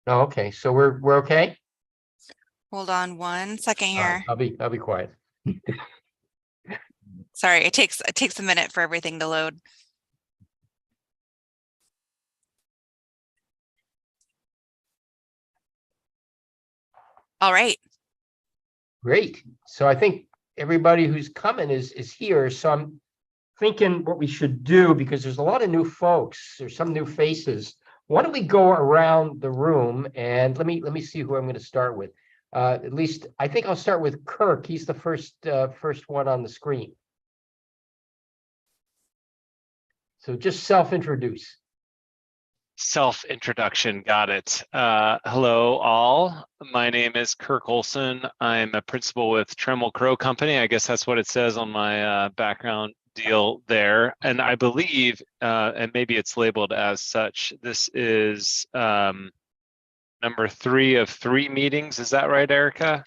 Oh, okay, so we're okay. Hold on 1 second All right, here. I'll be quiet. Sorry, it takes a minute for everything to load. All right. Great. So I think everybody who's coming is here. So I'm thinking what we should do, because there's a lot of new folks, there's some new faces. Why don't we go around the room, and let me see who I'm going to start with. At least I think I'll start with Kirk. He's the first one on the screen. So just self-introduce. Self-introduction, got it. Hello, all. My name is Kirk Olson. I'm a principal with Tremel Crow Company. I guess that's what it says on my background deal there. And I believe, and maybe it's labeled as such, this is number 3 of 3 meetings. Is that right, Erica?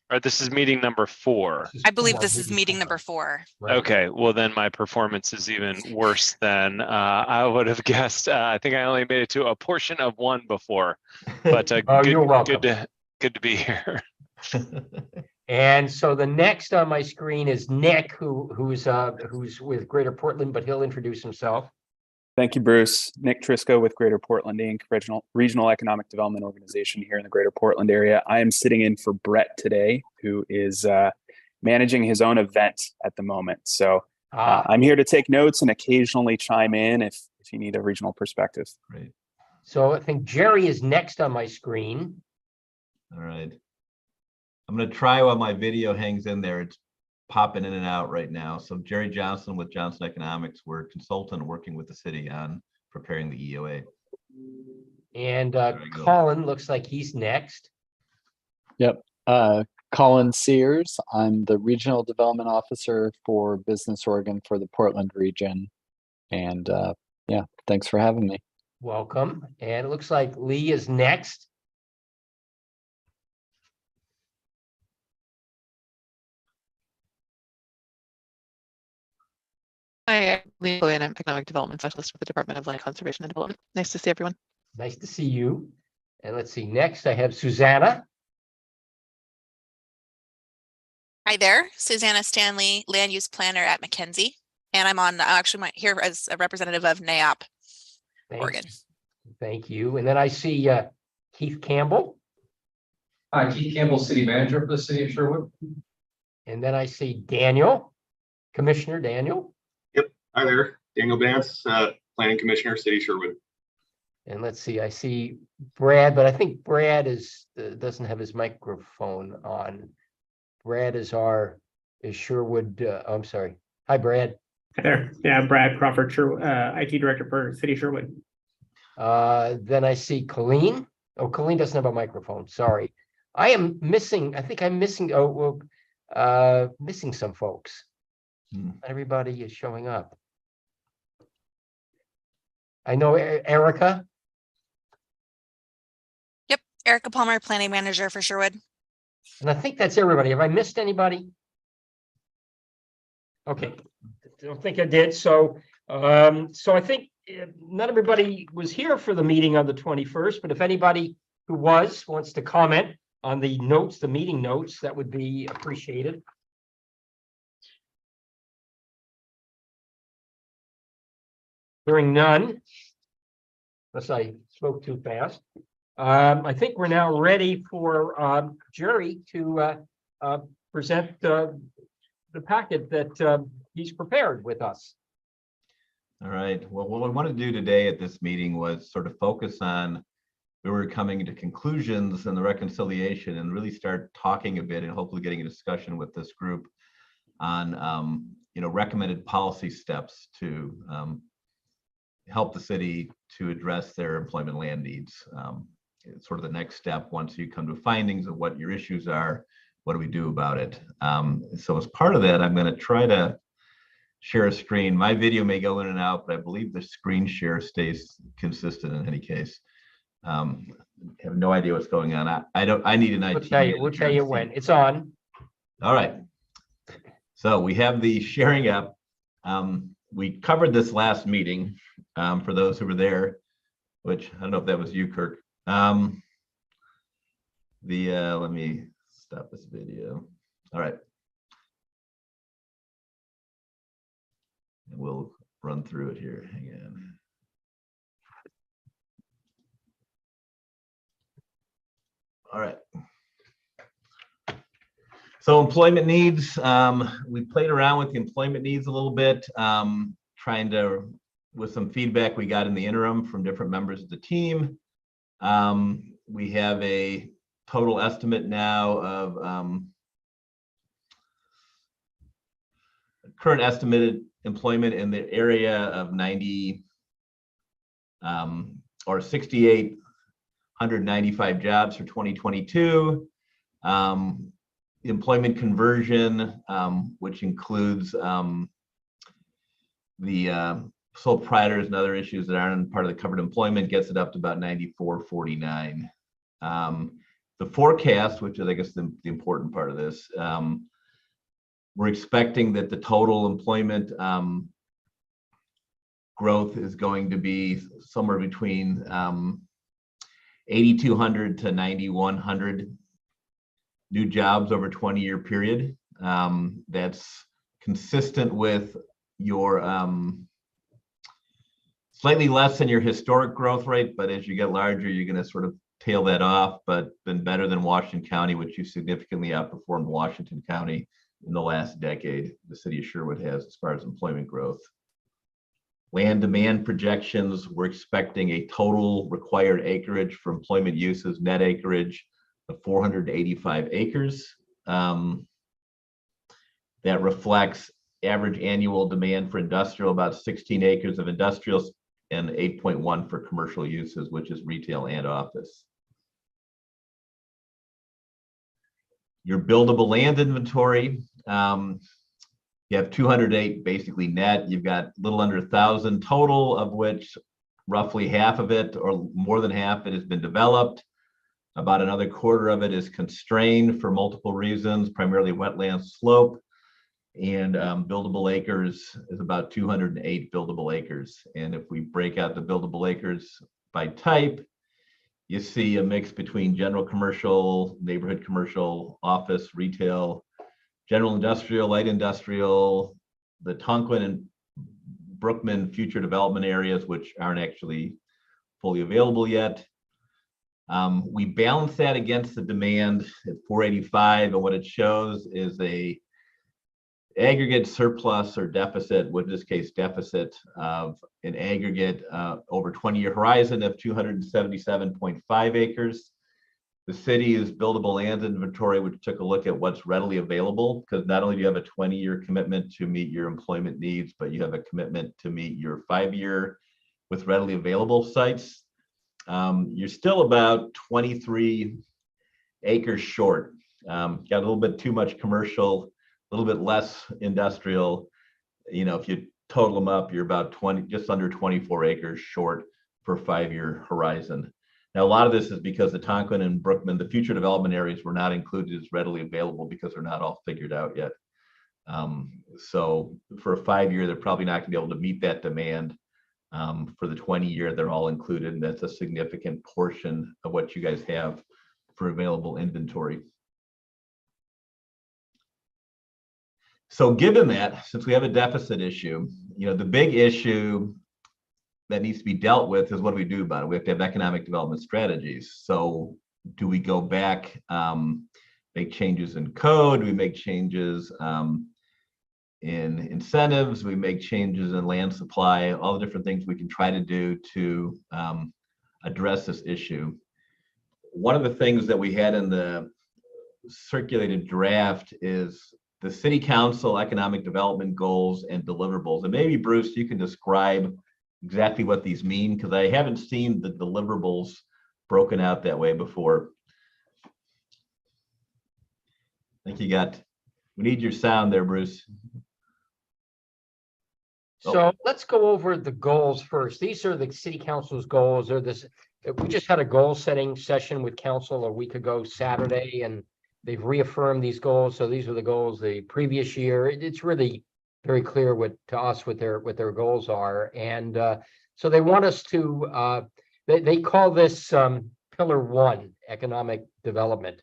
Or this is meeting number 4. I believe this is meeting number 4. Right. Okay, well then my performance is even worse than I would have guessed. I think I only made it to a portion of 1 before, but Oh, you're welcome. Good to be here. And so the next on my screen is Nick, who's with Greater Portland, but he'll introduce himself. Thank you, Bruce. Nick Trisco with Greater Portland Inc., regional economic development organization here in the Greater Portland area. I am sitting in for Brett today, who is managing his own event at the moment. So I'm here to take notes and occasionally chime in if you need a regional perspective. Great. So I think Jerry is next on my screen. All right. I'm going to try while my video hangs in there. It's popping in and out right now. So Jerry Johnson with Johnson Economics. We're a consultant working with the city on preparing the EOA. And Colin looks like he's next. Yep. Colin Sears. I'm the Regional Development Officer for Business Oregon for the Portland region. And yeah, thanks for having me. Welcome. And it looks like Lee is next. Hi, I'm Lee and I'm Economic Development Specialist with the Department of Land Conservation and Development. Nice to see everyone. Nice to see you. And let's see, next I have Susanna. Hi there, Susanna Stanley, Land Use Planner at McKinsey. And I'm actually here as a representative of NAIOP, Oregon. Thank you. And then I see Keith Campbell. Hi, Keith Campbell, City Manager for the City of Sherwood. And then I see Daniel, Commissioner Daniel. Yep. Hi there, Daniel Bance, Planning Commissioner, City of Sherwood. And let's see, I see Brad, but I think Brad doesn't have his microphone on. Brad is Sherwood. I'm sorry. Hi, Brad. Hi there. Yeah, Brad Crawford, IT Director for City of Sherwood. Then I see Colleen. Oh, Colleen doesn't have a microphone. Sorry. I am missing. I think I'm missing. Missing some folks. Not everybody is showing up. I know Erica. Yep, Erica Palmer, Planning Manager for Sherwood. And I think that's everybody. Have I missed anybody? Okay, don't think I did. So I think not everybody was here for the meeting on the 21st, but if anybody who wants to comment on the notes, the meeting notes, that would be appreciated. Hearing none, unless I spoke too fast. I think we're now ready for Jerry to present the packet that he's prepared with us. All right. Well, what we want to do today at this meeting was sort of focus on where we're coming to conclusions and the reconciliation, and really start talking a bit and hopefully getting a discussion with this group on recommended policy steps to help the city to address their employment land needs. It's sort of the next step once you come to findings of what your issues are. What do we do about it? So as part of that, I'm going to try to share a screen. My video may go in and out, but I believe the screen share stays consistent in any case. I have no idea what's going on. I need an IT. We'll tell you when it's on. All right. So we have the sharing app. We covered this last meeting for those who were there, which I don't know if that was you, Kirk. Let me stop this video. All right. And we'll run through it here. Hang on. All right. So employment needs, we played around with the employment needs a little bit, trying to, with some feedback we got in the interim from different members of the team. We have a total estimate now of current estimated employment in the area of 90 or 6,895 jobs for 2022. Employment conversion, which includes the sole proprietors and other issues that aren't part of the covered employment, gets it up to about 94.49. The forecast, which is I guess the important part of this, we're expecting that the total employment growth is going to be somewhere between 8,200 to 9,100 new jobs over a 20-year period. That's consistent with your slightly less than your historic growth rate, but as you get larger, you're going to sort of tail that off, but been better than Washington County, which you significantly outperformed Washington County in the last decade. The city of Sherwood has as far as employment growth. Land demand projections, we're expecting a total required acreage for employment uses, net acreage of 485 acres. That reflects average annual demand for industrial, about 16 acres of industrial and 8.1 for commercial uses, which is retail and office. Your buildable land inventory, you have 208 basically net. You've got a little under 1,000 total, of which roughly half of it or more than half it has been developed. About another quarter of it is constrained for multiple reasons, primarily wetland slope, and buildable acres is about 208 buildable acres. And if we break out the buildable acres by type, you see a mix between general commercial, neighborhood commercial, office, retail, general industrial, light industrial, the Tonquin and Brookman future development areas, which aren't actually fully available yet. We balance that against the demand at 485, and what it shows is a aggregate surplus or deficit, with this case deficit of an aggregate over 20-year horizon of 277.5 acres. The city's buildable land inventory, which took a look at what's readily available, because not only do you have a 20-year commitment to meet your employment needs, but you have a commitment to meet your 5-year with readily available sites. You're still about 23 acres short. Got a little bit too much commercial, a little bit less industrial. You know, if you total them up, you're about 20, just under 24 acres short for a 5-year horizon. Now, a lot of this is because the Tonquin and Brookman, the future development areas, were not included as readily available because they're not all figured out yet. So for a 5-year, they're probably not going to be able to meet that demand. For the 20-year, they're all included, and that's a significant portion of what you guys have for available inventory. So given that, since we have a deficit issue, you know, the big issue that needs to be dealt with is what do we do about it? We have to have economic development strategies. So do we go back, make changes in code? Do we make changes in incentives? We make changes in land supply, all the different things we can try to do to address this issue. One of the things that we had in the circulated draft is the city council economic development goals and deliverables. And maybe Bruce, you can describe exactly what these mean, because I haven't seen the deliverables broken out that way before. I think you got, we need your sound there, Bruce. So let's go over the goals first. These are the city council's goals. We just had a goal setting session with council a week ago Saturday, and they've reaffirmed these goals. So these are the goals the previous year. It's really very clear to us what their goals are. And so they want us to, they call this pillar one, economic development.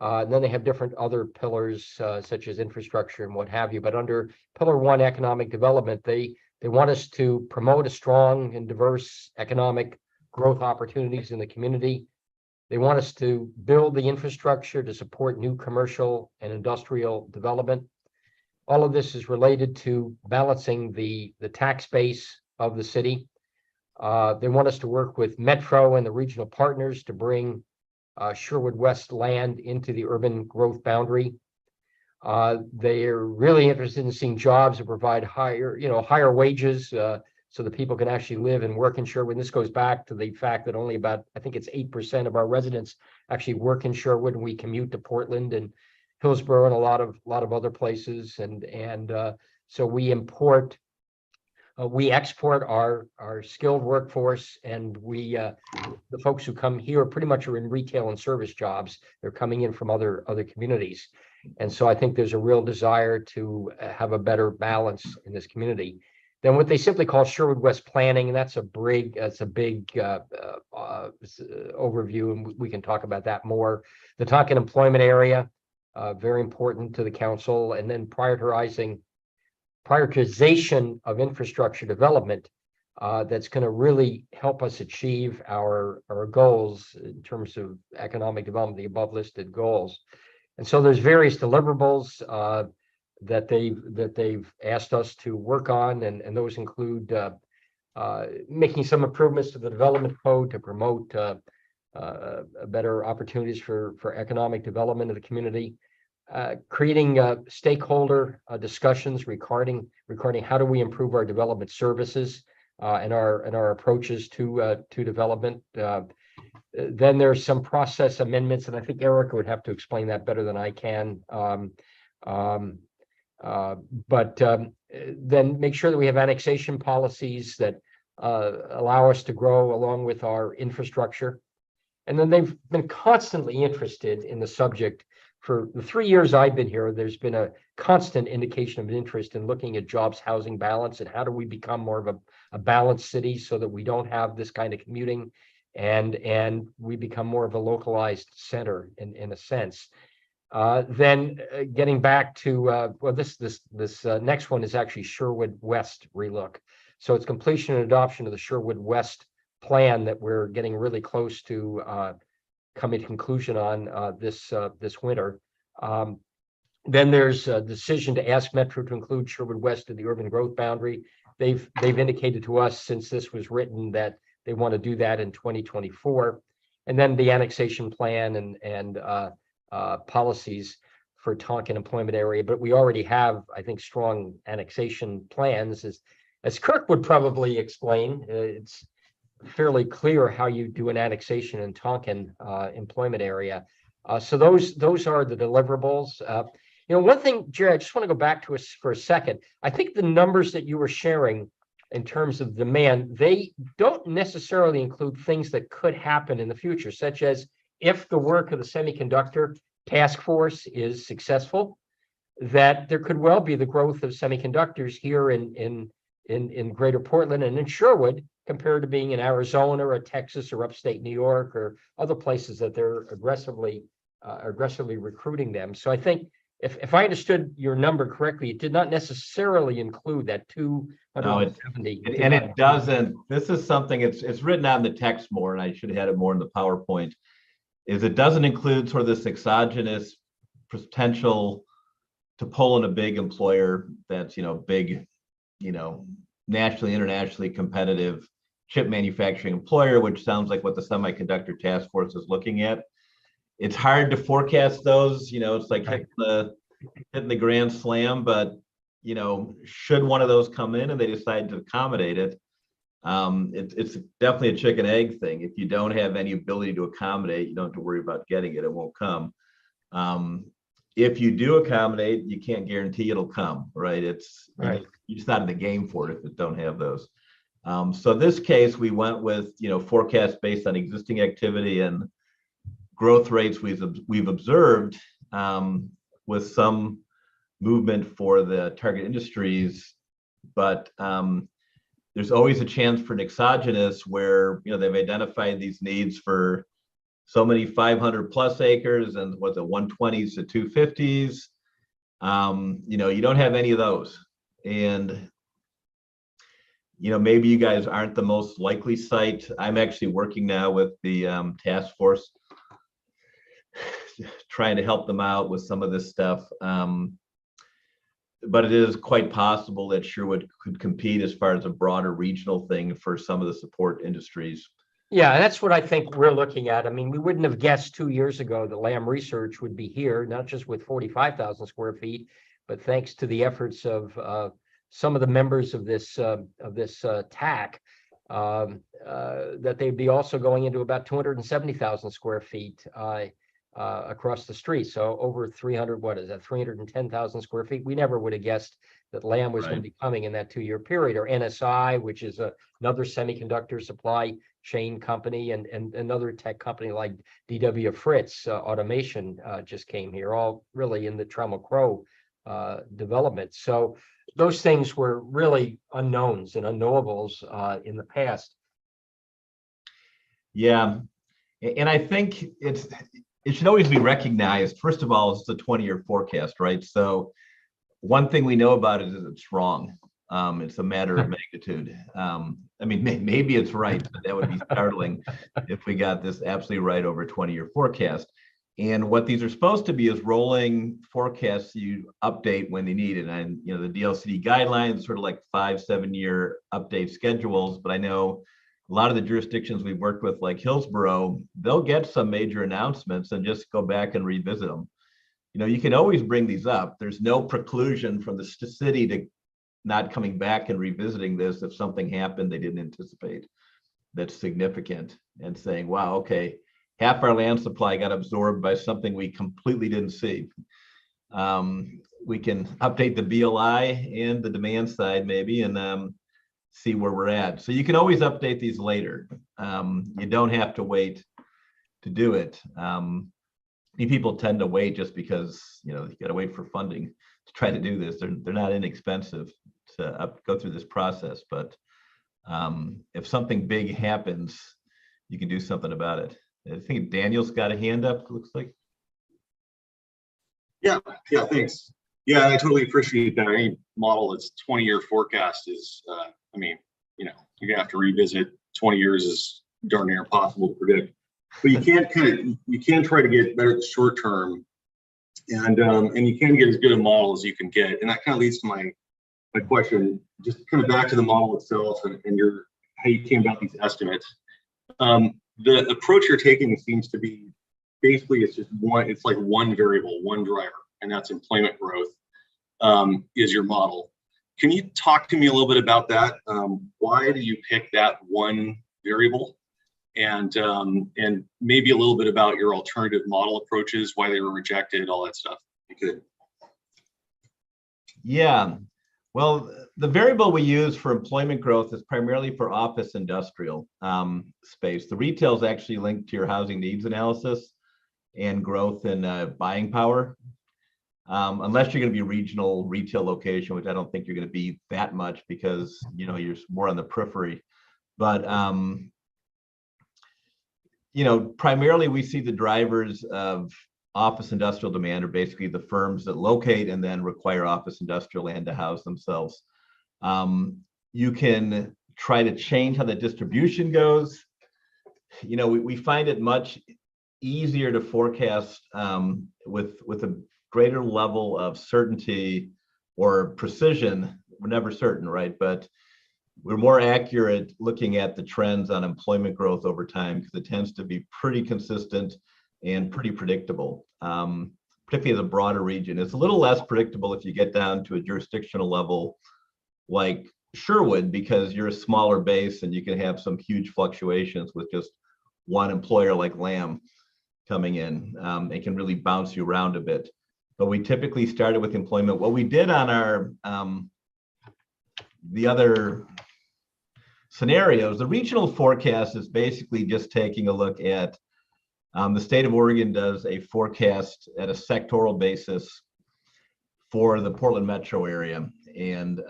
And then they have different other pillars, such as infrastructure and what have you. But under pillar one, economic development, they want us to promote a strong and diverse economic growth opportunities in the community. They want us to build the infrastructure to support new commercial and industrial development. All of this is related to balancing the tax base of the city. They want us to work with Metro and the regional partners to bring Sherwood West land into the urban growth boundary. They are really interested in seeing jobs that provide higher wages, so that people can actually live and work in Sherwood. And this goes back to the fact that only about, I think it's 8% of our residents actually work in Sherwood, and we commute to Portland and Hillsborough and a lot of other places. And so we export our skilled workforce, and the folks who come here pretty much are in retail and service jobs. They're coming in from other communities. And so I think there's a real desire to have a better balance in this community. Then what they simply call Sherwood West planning, and that's a big overview, and we can talk about that more. The Tonkin employment area, very important to the council, and then prioritization of infrastructure development that's going to really help us achieve our goals in terms of economic development, the above listed goals. And so there's various deliverables that they've asked us to work on, and those include making some improvements to the development code to promote better opportunities for economic development of the community, creating stakeholder discussions regarding how do we improve our development services and our approaches to development. Then there's some process amendments, and I think Erica would have to explain that better than I can. But then make sure that we have annexation policies that allow us to grow along with our infrastructure. And then they've been constantly interested in the subject. For the 3 years I've been here, there's been a constant indication of interest in looking at jobs, housing balance, and how do we become more of a balanced city so that we don't have this kind of commuting, and we become more of a localized center in a sense. Then getting back to well, this next one is actually Sherwood West relook. So it's completion and adoption of the Sherwood West plan that we're getting really close to coming to conclusion on this winter. Then there's a decision to ask Metro to include Sherwood West in the urban growth boundary. They've indicated to us since this was written that they want to do that in 2024. And then the annexation plan and policies for Tonkin employment area, but we already have, I think, strong annexation plans. As Kirk would probably explain, it's fairly clear how you do an annexation in Tonkin employment area. So those are the deliverables. One thing, Jerry, I just want to go back to us for a second. I think the numbers that you were sharing in terms of demand, they don't necessarily include things that could happen in the future, such as if the work of the semiconductor task force is successful, that there could well be the growth of semiconductors here in Greater Portland and in Sherwood, compared to being in Arizona or Texas or upstate New York or other places that they're aggressively recruiting them. So I think if I understood your number correctly, it did not necessarily include that 270. No, and it doesn't. This is something it's written out in the text more, and I should have had it more in the PowerPoint. Is it doesn't include sort of this exogenous potential to pull in a big employer that's big, nationally, internationally competitive chip manufacturing employer, which sounds like what the semiconductor task force is looking at. It's hard to forecast those. It's like hitting the grand slam, but should one of those come in and they decide to accommodate it, it's definitely a chicken egg thing. If you don't have any ability to accommodate, you don't have to worry about getting it. It won't come. If you do accommodate, you can't guarantee it'll come, right? You're just not in the game for it if it don't have those. So this case, we went with forecasts based on existing activity and growth rates we've observed, with some movement for the target industries, but there's always a chance for an exogenous where they've identified these needs for so many 500 plus acres and what's it, 120s to 250s. You know, you don't have any of those. And, you know, maybe you guys aren't the most likely site. I'm actually working now with the task force, trying to help them out with some of this stuff. But it is quite possible that Sherwood could compete as far as a broader regional thing for some of the support industries. Yeah, that's what I think we're looking at. I mean, we wouldn't have guessed 2 years ago that Lamb Research would be here, not just with 45,000 square feet, but thanks to the efforts of some of the members of this TAC, that they'd be also going into about 270,000 square feet across the street. So over 300, what is that, 310,000 square feet? We never would have guessed that Lamb was going to be coming in that 2-year period, or NSI, which is another semiconductor supply chain company, and another tech company like DW Fritz Automation just came here, all really in the Trammell Crow development. So those things were really unknowns and unknowables in the past. Yeah, and I think it should always be recognized. First of all, it's a 20-year forecast, right? So one thing we know about it is it's wrong. It's a matter of magnitude. I mean, maybe it's right, but that would be startling if we got this absolutely right over a 20-year forecast. And what these are supposed to be is rolling forecasts you update when they need it. And, you know, the DLCD guidelines, sort of like 5-7 year update schedules. But I know a lot of the jurisdictions we've worked with, like Hillsborough, they'll get some major announcements and just go back and revisit them. You know, you can always bring these up. There's no preclusion from the city to not coming back and revisiting this if something happened they didn't anticipate that's significant, and saying, wow, okay, half our land supply got absorbed by something we completely didn't see. We can update the BLI and the demand side maybe, and see where we're at. So you can always update these later. You don't have to wait to do it. People tend to wait just because, you know, you got to wait for funding to try to do this. They're not inexpensive to go through this process, but if something big happens, you can do something about it. I think Daniel's got a hand up, looks like. Yeah, thanks. Yeah, I totally appreciate that. Any model that's 20-year forecast is, I mean, you know, you're gonna have to revisit. 20 years is darn near impossible to predict. But you can try to get better at the short term, and you can get as good a model as you can get. And that kind of leads to my question, just kind of back to the model itself and how you came about these estimates. The approach you're taking seems to be basically it's like one variable, one driver, and that's employment growth is your model. Can you talk to me a little bit about that? Why do you pick that one variable? And maybe a little bit about your alternative model approaches, why they were rejected, all that stuff. You could. Yeah, well, the variable we use for employment growth is primarily for office industrial space. The retail is actually linked to your housing needs analysis and growth in buying power. Unless you're going to be regional retail location, which I don't think you're going to be that much because, you know, you're more on the periphery. But you know, primarily we see the drivers of office industrial demand are basically the firms that locate and then require office industrial land to house themselves. You can try to change how the distribution goes. You know, we find it much easier to forecast with a greater level of certainty or precision. We're never certain, right? But we're more accurate looking at the trends on employment growth over time because it tends to be pretty consistent and pretty predictable, particularly as a broader region. It's a little less predictable if you get down to a jurisdictional level like Sherwood, because you're a smaller base and you can have some huge fluctuations with just one employer like Lamb coming in. It can really bounce you around a bit. But we typically started with employment. What we did on our the other scenarios, the regional forecast is basically just taking a look at the state of Oregon does a forecast at a sectoral basis for the Portland metro area. And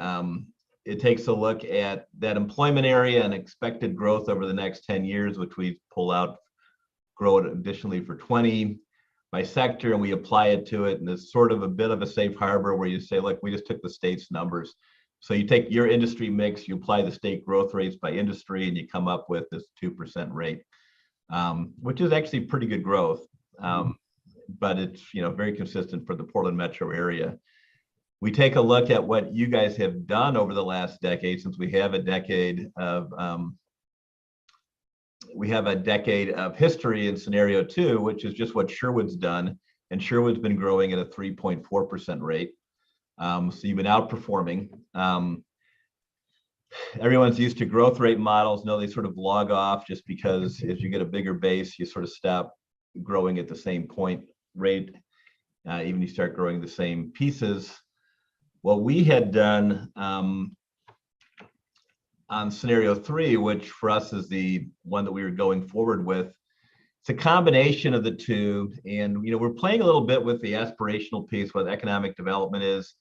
it takes a look at that employment area and expected growth over the next 10 years, which we pull out grow it additionally for 20 by sector, and we apply it to it. And it's sort of a bit of a safe harbor where you say, look, we just took the state's numbers. So you take your industry mix, you apply the state growth rates by industry, and you come up with this 2% rate, which is actually pretty good growth. But it's very consistent for the Portland metro area. We take a look at what you guys have done over the last decade, since we have a decade of history in scenario 2, which is just what Sherwood's done, and Sherwood's been growing at a 3.4% rate. So you've been outperforming. Everyone's used to growth rate models. No, they sort of log off just because as you get a bigger base, you sort of stop growing at the same point rate, even you start growing the same pieces. What we had done on scenario 3, which for us is the one that we were going forward with, it's a combination of the two. And we're playing a little bit with the aspirational piece, what economic development is.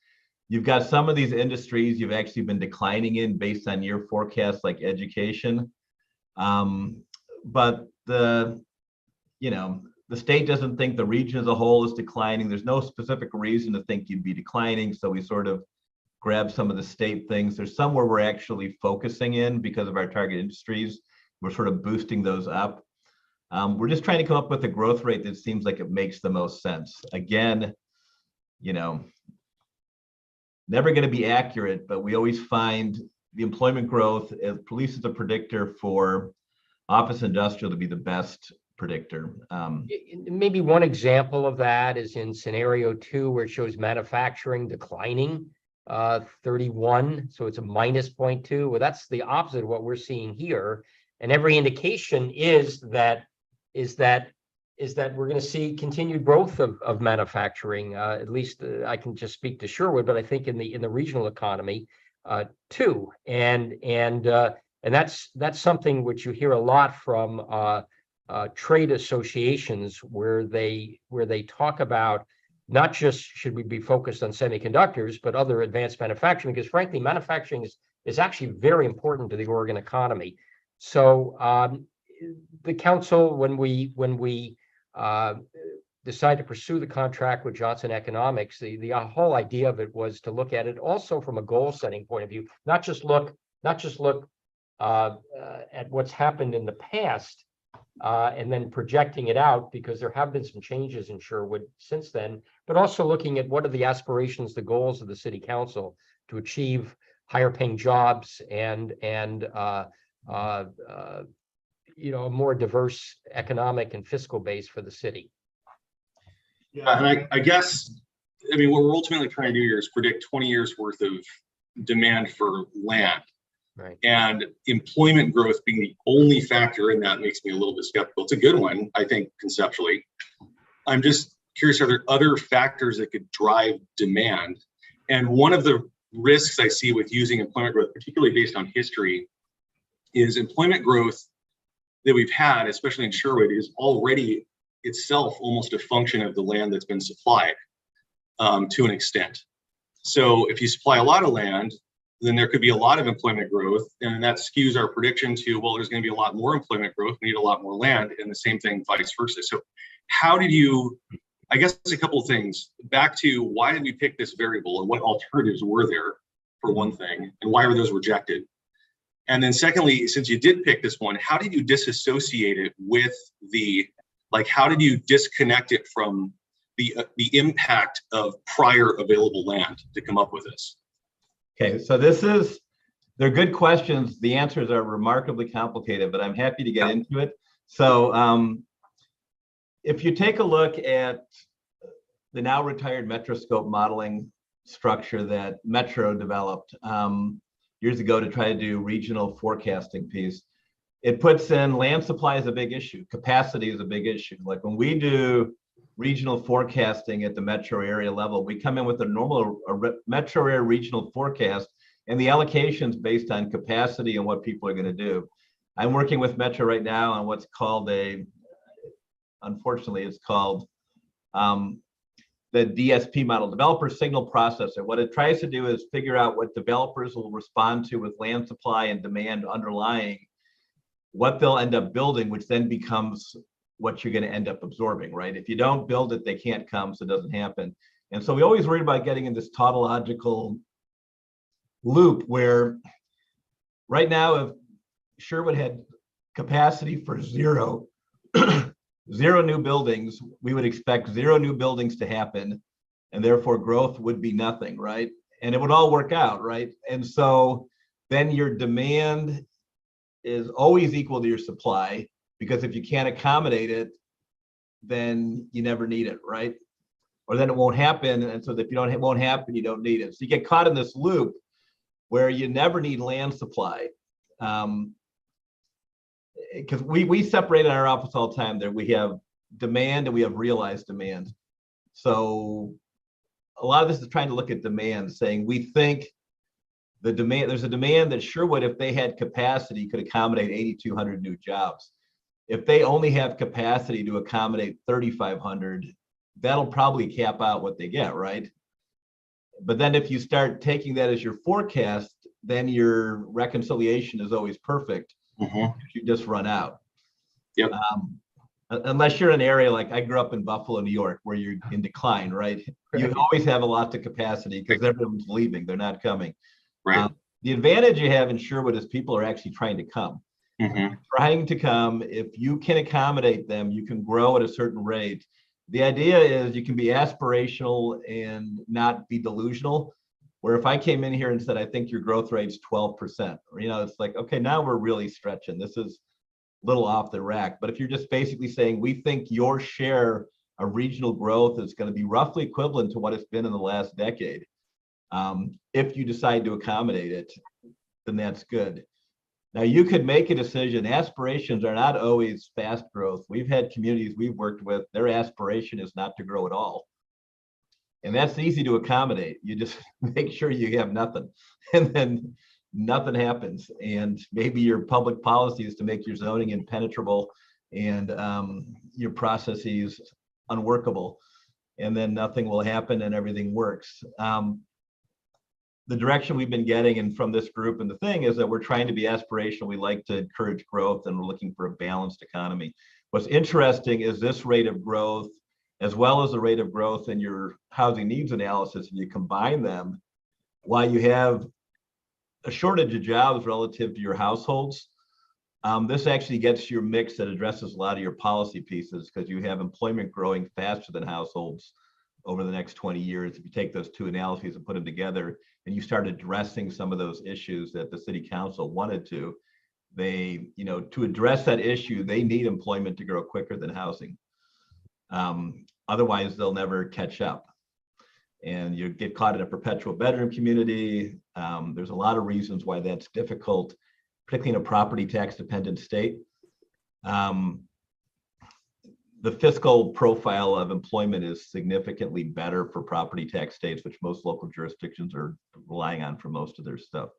You've got some of these industries you've actually been declining in based on your forecast, like education. But the state doesn't think the region as a whole is declining. There's no specific reason to think you'd be declining. So we sort of grab some of the state things. There's some where we're actually focusing in because of our target industries. We're sort of boosting those up. We're just trying to come up with a growth rate that seems like it makes the most sense. Again, never going to be accurate, but we always find the employment growth, as police is a predictor for office industrial to be the best predictor. Maybe one example of that is in scenario 2, where it shows manufacturing declining 31, so it's a minus 0.2. Well, that's the opposite of what we're seeing here, and every indication is that we're going to see continued growth of manufacturing. At least I can just speak to Sherwood, but I think in the regional economy too, and that's something which you hear a lot from trade associations, where they talk about not just should we be focused on semiconductors, but other advanced manufacturing, because frankly, manufacturing is actually very important to the Oregon economy. So the council, when we decide to pursue the contract with Johnson Economics, the whole idea of it was to look at it also from a goal setting point of view, not just look at what's happened in the past and then projecting it out, because there have been some changes in Sherwood since then, but also looking at what are the aspirations, the goals of the city council to achieve higher paying jobs and a more diverse economic and fiscal base for the city. Yeah, and I guess, what we're ultimately trying to do here is predict 20 years worth of demand for land. Right. And employment growth being the only factor in that makes me a little bit skeptical. It's a good one, I think, conceptually. I'm just curious, are there other factors that could drive demand? And one of the risks I see with using employment growth, particularly based on history, is employment growth that we've had, especially in Sherwood, is already itself almost a function of the land that's been supplied to an extent. So if you supply a lot of land, then there could be a lot of employment growth, and that skews our prediction to, well, there's going to be a lot more employment growth, we need a lot more land, and the same thing vice versa. So how did you, I guess a couple of things, back to why did we pick this variable and what alternatives were there, for one thing, and why were those rejected? And then secondly, since you did pick this one, how did you disassociate it with how did you disconnect it from the impact of prior available land to come up with this? Okay, so they're good questions. The answers are remarkably complicated, but I'm happy to get into it. So if you take a look at the now retired Metroscope modeling structure that Metro developed years ago to try to do regional forecasting piece, it puts in land supply is a big issue. Capacity is a big issue. Like when we do regional forecasting at the metro area level, we come in with a normal metro area regional forecast, and the allocations based on capacity and what people are going to do. I'm working with Metro right now on what's called unfortunately, it's called the DSP model, Developer Signal Processor. What it tries to do is figure out what developers will respond to with land supply and demand underlying, what they'll end up building, which then becomes what you're going to end up absorbing, right? If you don't build it, they can't come, so it doesn't happen. And so we always worry about getting in this tautological loop where right now, if Sherwood had capacity for zero new buildings, we would expect 0 new buildings to happen, and therefore growth would be nothing, right? And it would all work out, right? And so then your demand is always equal to your supply, because if you can't accommodate it, then you never need it, right? Or then it won't happen, and so if you don't, it won't happen, you don't need it. So you get caught in this loop where you never need land supply. Because we separate in our office all the time there. We have demand and we have realized demand. So a lot of this is trying to look at demand, saying we think the demand, there's a demand that Sherwood, if they had capacity, could accommodate 8,200 new jobs. If they only have capacity to accommodate 3,500, that'll probably cap out what they get, right? But then if you start taking that as your forecast, then your reconciliation is always perfect. You just run out. Yep. Unless you're in an area like I grew up in Buffalo, New York, where you're in decline, right? You always have a lot of capacity because everyone's leaving, they're not coming. Right. The advantage you have in Sherwood is people are actually trying to come. Trying to come. If you can accommodate them, you can grow at a certain rate. The idea is you can be aspirational and not be delusional. Where if I came in here and said, I think your growth rate's 12%, or, it's like, okay, now we're really stretching. This is a little off the rack. But if you're just basically saying, we think your share of regional growth is going to be roughly equivalent to what it's been in the last decade. If you decide to accommodate it, then that's good. Now you could make a decision. Aspirations are not always fast growth. We've had communities we've worked with, their aspiration is not to grow at all. And that's easy to accommodate. You just make sure you have nothing, and then nothing happens. And maybe your public policy is to make your zoning impenetrable and your processes unworkable, and then nothing will happen and everything works. The direction we've been getting and from this group and the thing is that we're trying to be aspirational. We like to encourage growth, and we're looking for a balanced economy. What's interesting is this rate of growth, as well as the rate of growth in your housing needs analysis, and you combine them, while you have a shortage of jobs relative to your households, this actually gets your mix that addresses a lot of your policy pieces, because you have employment growing faster than households over the next 20 years. If you take those two analyses and put them together, and you start addressing some of those issues that the city council wanted to, they, to address that issue, they need employment to grow quicker than housing. Otherwise, they'll never catch up. And you get caught in a perpetual bedroom community. There's a lot of reasons why that's difficult, particularly in a property tax dependent state. The fiscal profile of employment is significantly better for property tax states, which most local jurisdictions are relying on for most of their stuff.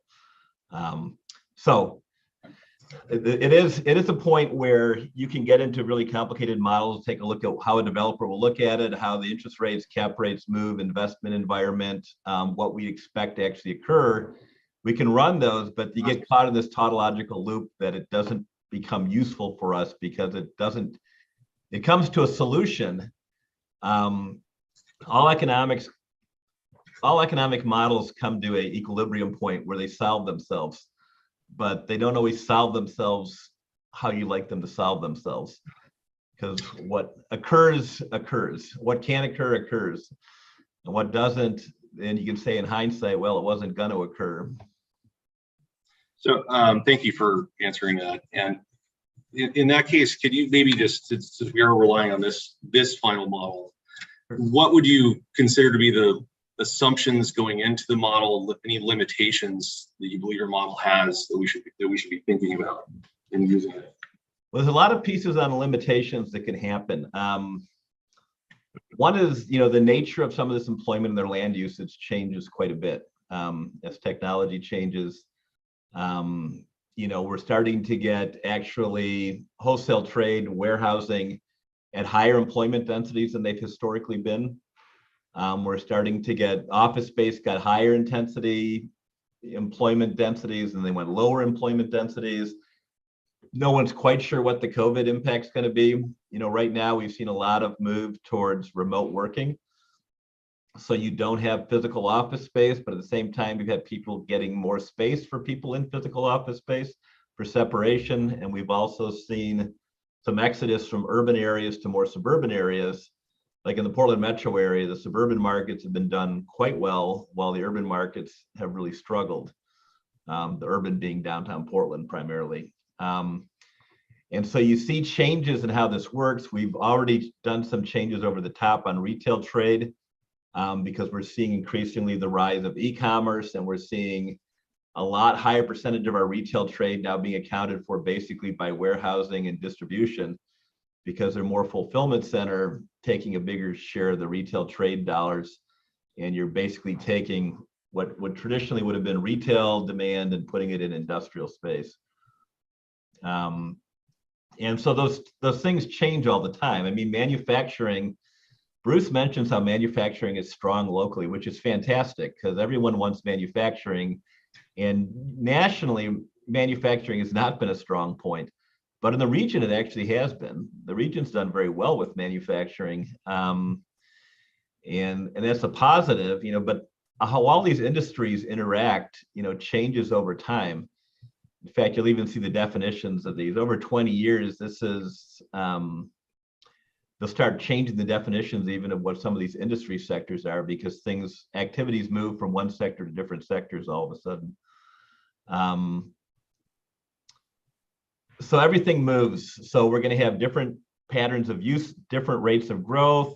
So it is a point where you can get into really complicated models, take a look at how a developer will look at it, how the interest rates, cap rates move, investment environment, what we expect to actually occur. We can run those, but you get caught in this tautological loop that it doesn't become useful for us, because it comes to a solution. All economic models come to an equilibrium point where they solve themselves, but they don't always solve themselves how you like them to solve themselves. Because what occurs, occurs. What can occur, occurs. And what doesn't, then you can say in hindsight, well, it wasn't going to occur. So thank you for answering that. And in that case, could you maybe just, since we are relying on this final model, what would you consider to be the assumptions going into the model, any limitations that you believe your model has that we should be thinking about in using it? Well, there's a lot of pieces on limitations that can happen. One is, the nature of some of this employment and their land usage changes quite a bit as technology changes. We're starting to get actually wholesale trade, warehousing at higher employment densities than they've historically been. We're starting to get office space got higher intensity employment densities, and they went lower employment densities. no one's quite sure what the COVID impact's going to be. Right now we've seen a lot of move towards remote working. So you don't have physical office space, but at the same time, you've had people getting more space for people in physical office space for separation. And we've also seen some exodus from urban areas to more suburban areas. Like in the Portland metro area, the suburban markets have been done quite well, while the urban markets have really struggled. The urban being downtown Portland primarily. And so you see changes in how this works. We've already done some changes over the top on retail trade because we're seeing increasingly the rise of e-commerce, and we're seeing a lot higher percentage of our retail trade now being accounted for basically by warehousing and distribution, because they're more fulfillment center taking a bigger share of the retail trade dollars. And you're basically taking what traditionally would have been retail demand and putting it in industrial space. And so those things change all the time. I mean, manufacturing, Bruce mentions how manufacturing is strong locally, which is fantastic because everyone wants manufacturing. And nationally, manufacturing has not been a strong point. But in the region, it actually has been. The region's done very well with manufacturing. And that's a positive, but how all these industries interact, changes over time. In fact, you'll even see the definitions of these over 20 years. This is, they'll start changing the definitions even of what some of these industry sectors are, because activities move from one sector to different sectors all of a sudden. So everything moves. So we're going to have different patterns of use, different rates of growth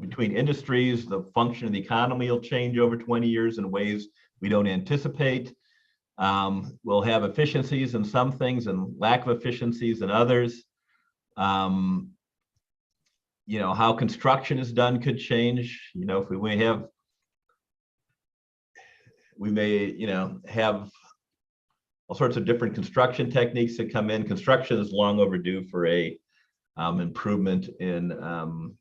between industries. The function of the economy will change over 20 years in ways we don't anticipate. We'll have efficiencies in some things and lack of efficiencies in others. How construction is done could change. If we may have all sorts of different construction techniques that come in. Construction is long overdue for a improvement in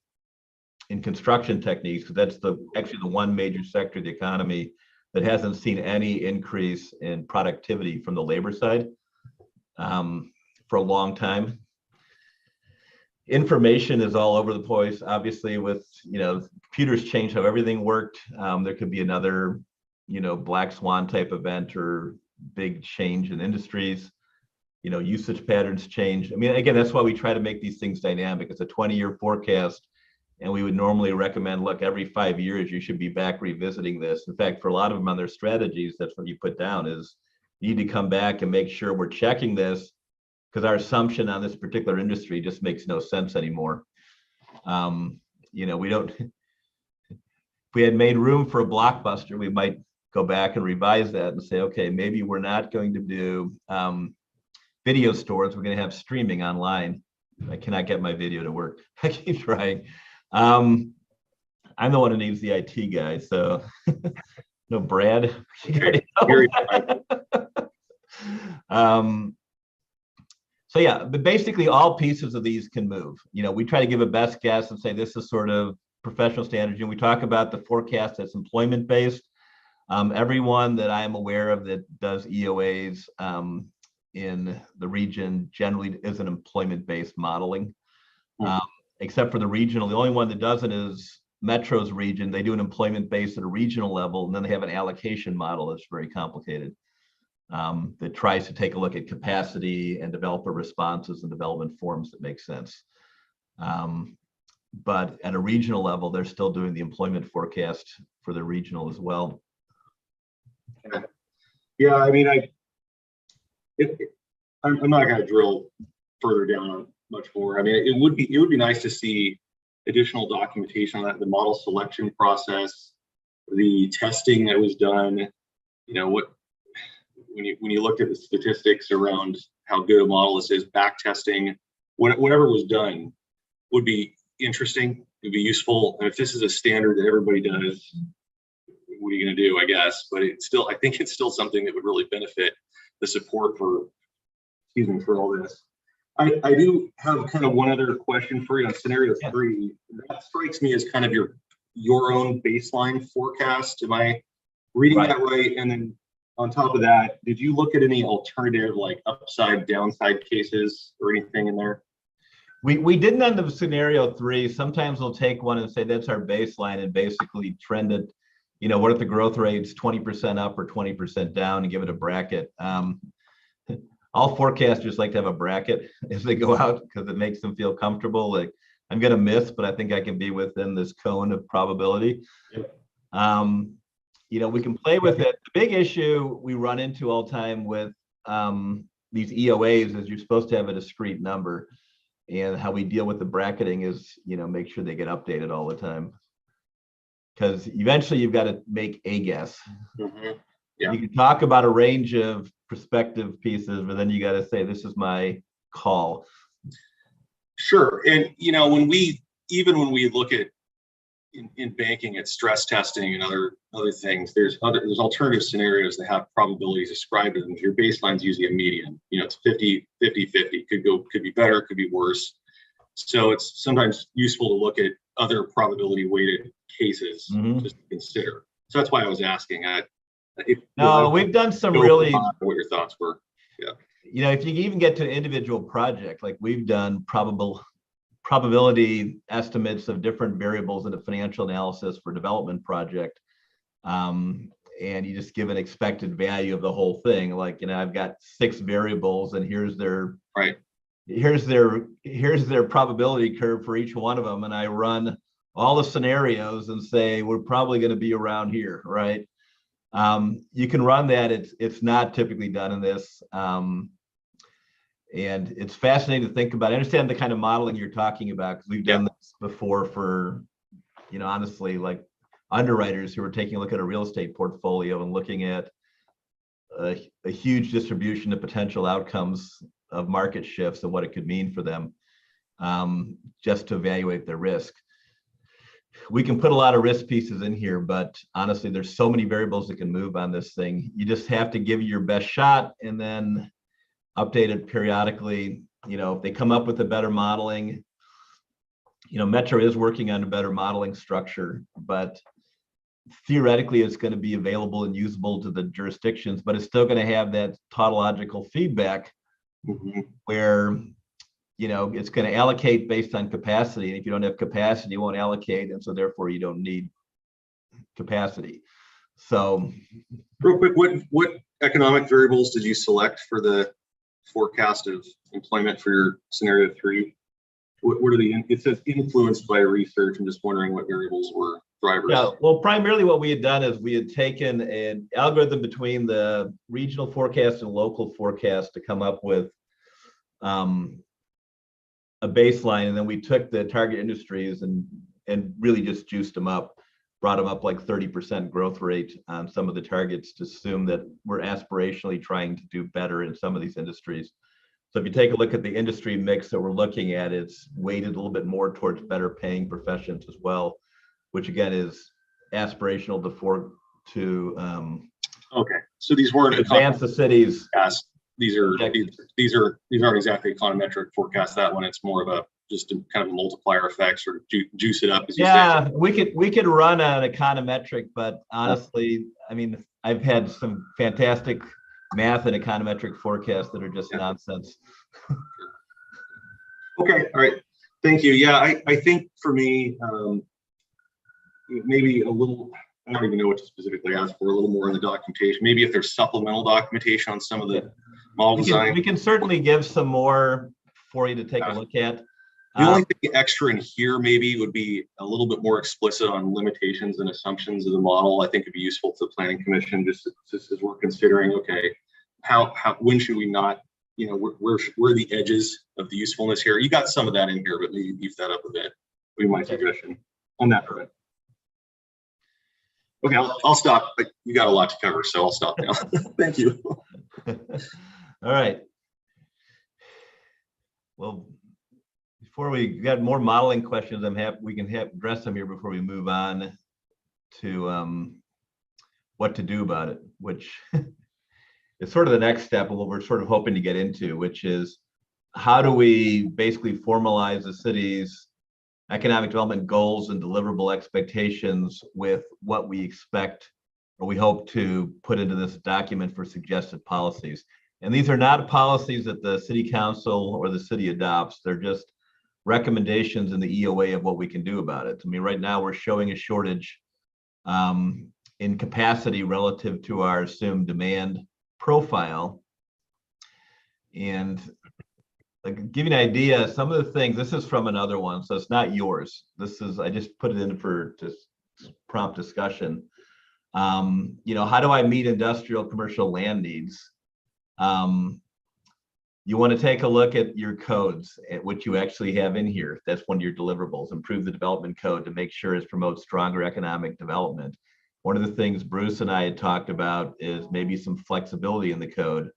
construction techniques, because that's actually the one major sector of the economy that hasn't seen any increase in productivity from the labor side for a long time. Information is all over the place. Obviously, with computers change how everything worked. There could be another black swan type event or big change in industries. Usage patterns change. I mean, again, that's why we try to make these things dynamic. It's a 20-year forecast. And we would normally recommend, look, every 5 years, you should be back revisiting this. In fact, for a lot of them on their strategies, that's what you put down is you need to come back and make sure we're checking this, because our assumption on this particular industry just makes no sense anymore. We don't, if we had made room for a blockbuster, we might go back and revise that and say, okay, maybe we're not going to do video stores. We're going to have streaming online. I cannot get my video to work. I keep trying. I'm the one who needs the IT guy, so no, Brad. So yeah, but basically all pieces of these can move. We try to give a best guess and say this is sort of professional standards. And we talk about the forecast that's employment based. Everyone that I am aware of that does EOAs in the region generally is an employment based modeling. Except for the regional. The only one that doesn't is Metro's region. They do an employment base at a regional level, and then they have an allocation model that's very complicated that tries to take a look at capacity and developer responses and development forms that make sense. But at a regional level, they're still doing the employment forecast for the regional as well. Yeah, I mean, I'm not going to drill further down on much more. I mean, it would be nice to see additional documentation on that, the model selection process, the testing that was done. When you looked at the statistics around how good a model this is, back testing, whatever was done would be interesting. It'd be useful. And if this is a standard that everybody does, what are you going to do? I guess, but I think it's still something that would really benefit the support for all this. I do have kind of one other question for you on scenario 3. That strikes me as kind of your own baseline forecast. Am I reading that right? And then on top of that, did you look at any alternative like upside downside cases or anything in there? We didn't on the scenario 3. Sometimes we'll take one and say that's our baseline and basically trend it. You know, what if the growth rate's 20% up or 20% down, and give it a bracket. All forecasters like to have a bracket as they go out because it makes them feel comfortable. Like, I'm going to miss, but I think I can be within this cone of probability. Yep. You know, we can play with it. The big issue we run into all the time with these EOAs is you're supposed to have a discrete number. And how we deal with the bracketing is, you know, make sure they get updated all the time. Because eventually you've got to make a guess. Mm-hmm. Yeah. You can talk about a range of prospective pieces, but then you got to say, this is my call. Sure. And, you know, when we look at in banking at stress testing and other things, there's alternative scenarios that have probabilities ascribed to them. Your baseline's usually a median. You know, it's 50-50. Could be better, could be worse. So it's sometimes useful to look at other probability weighted cases just to consider. So that's why I was asking. We've done some really what your thoughts were. Yeah. You know, if you even get to an individual project, like we've done probability estimates of different variables in a financial analysis for development project. And you just give an expected value of the whole thing. Like, you know, I've got 6 variables and here's their probability curve for each one of them. And I run all the scenarios and say, we're probably going to be around here, right? You can run that. It's not typically done in this. And it's fascinating to think about. I understand the kind of modeling you're talking about, because we've done this before for, you know, honestly, like underwriters who are taking a look at a real estate portfolio and looking at a huge distribution of potential outcomes of market shifts and what it could mean for them, just to evaluate their risk. We can put a lot of risk pieces in here, but honestly, there's so many variables that can move on this thing. You just have to give it your best shot and then update it periodically. You know, if they come up with a better modeling, you know, Metro is working on a better modeling structure, but theoretically it's going to be available and usable to the jurisdictions, but it's still going to have that tautological feedback where, you know, it's going to allocate based on capacity. And if you don't have capacity, you won't allocate. And so therefore you don't need capacity. So real quick, what economic variables did you select for the forecast of employment for your scenario 3? What are it says influenced by research. I'm just wondering what variables were drivers. Yeah, well, primarily what we had done is we had taken an algorithm between the regional forecast and local forecast to come up with a baseline, and then we took the target industries and really just juiced them up, brought them up like 30% growth rate on some of the targets to assume that we're aspirationally trying to do better in some of these industries. So if you take a look at the industry mix that we're looking at, it's weighted a little bit more towards better paying professions as well, which again is aspirational okay, so these weren't advance the cities. These aren't exactly econometric forecasts. That one, it's more of a just a kind of multiplier effects or juice it up. As you say. we could run an econometric, but honestly, I mean, I've had some fantastic math and econometric forecasts that are just nonsense. Okay, all right, thank you. Yeah, I think for me, maybe a little. I don't even know what to specifically ask for. A little more in the documentation. Maybe if there's supplemental documentation on some of the model design. We can certainly give some more for you to take a look at. The only thing extra in here maybe would be a little bit more explicit on limitations and assumptions of the model. I think it'd be useful to the Planning Commission just as we're considering, okay, when should we not, you know, where are the edges of the usefulness here? You got some of that in here, but maybe beef that up a bit. Would be my suggestion on that front. Okay, I'll stop. You got a lot to cover, so I'll stop now. Thank you. All right. Well, before we got more modeling questions, we can address them here before we move on to what to do about it, which is sort of the next step of what we're sort of hoping to get into, which is how do we basically formalize the city's economic development goals and deliverable expectations with what we expect or we hope to put into this document for suggested policies. And these are not policies that the city council or the city adopts. They're just recommendations in the EOA of what we can do about it. I mean, right now we're showing a shortage in capacity relative to our assumed demand profile. And like, give you an idea, some of the things, this is from another one, so it's not yours. This is, I just put it in for just prompt discussion. You know, how do I meet industrial commercial land needs? You want to take a look at your codes, at what you actually have in here. That's one of your deliverables. Improve the development code to make sure it promotes stronger economic development. One of the things Bruce and I had talked about is maybe some flexibility in the code.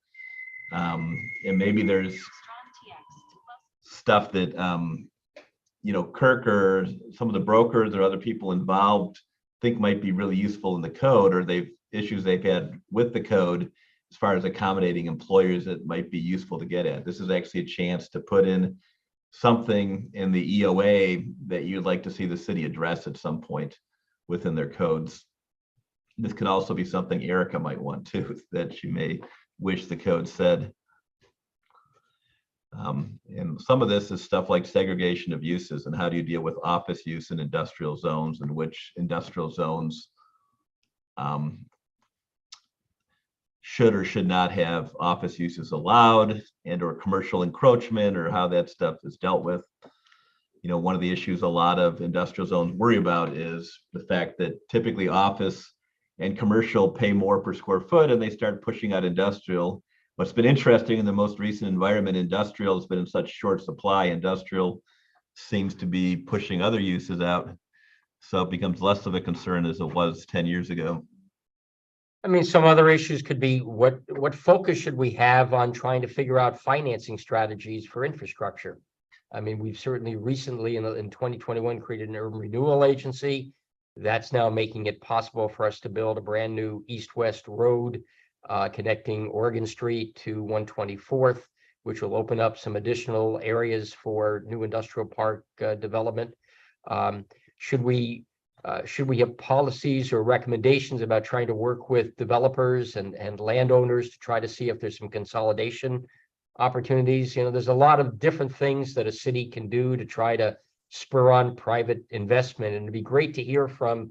And maybe there's stuff that, you know, Kirk or some of the brokers or other people involved think might be really useful in the code, or issues they've had with the code as far as accommodating employers that might be useful to get at. This is actually a chance to put in something in the EOA that you'd like to see the city address at some point within their codes. This could also be something Erica might want to, that she may wish the code said. And some of this is stuff like segregation of uses and how do you deal with office use in industrial zones, and which industrial zones should or should not have office uses allowed, and or commercial encroachment, or how that stuff is dealt with. You know, one of the issues a lot of industrial zones worry about is the fact that typically office and commercial pay more per square foot, and they start pushing out industrial. What's been interesting in the most recent environment, industrial has been in such short supply. Industrial seems to be pushing other uses out. So it becomes less of a concern as it was 10 years ago. I mean, some other issues could be what focus should we have on trying to figure out financing strategies for infrastructure? I mean, we've certainly recently in 2021 created an urban renewal agency. That's now making it possible for us to build a brand new east-west road connecting Oregon Street to 124th, which will open up some additional areas for new industrial park development. Should we have policies or recommendations about trying to work with developers and landowners to try to see if there's some consolidation opportunities? You know, there's a lot of different things that a city can do to try to spur on private investment, and it'd be great to hear from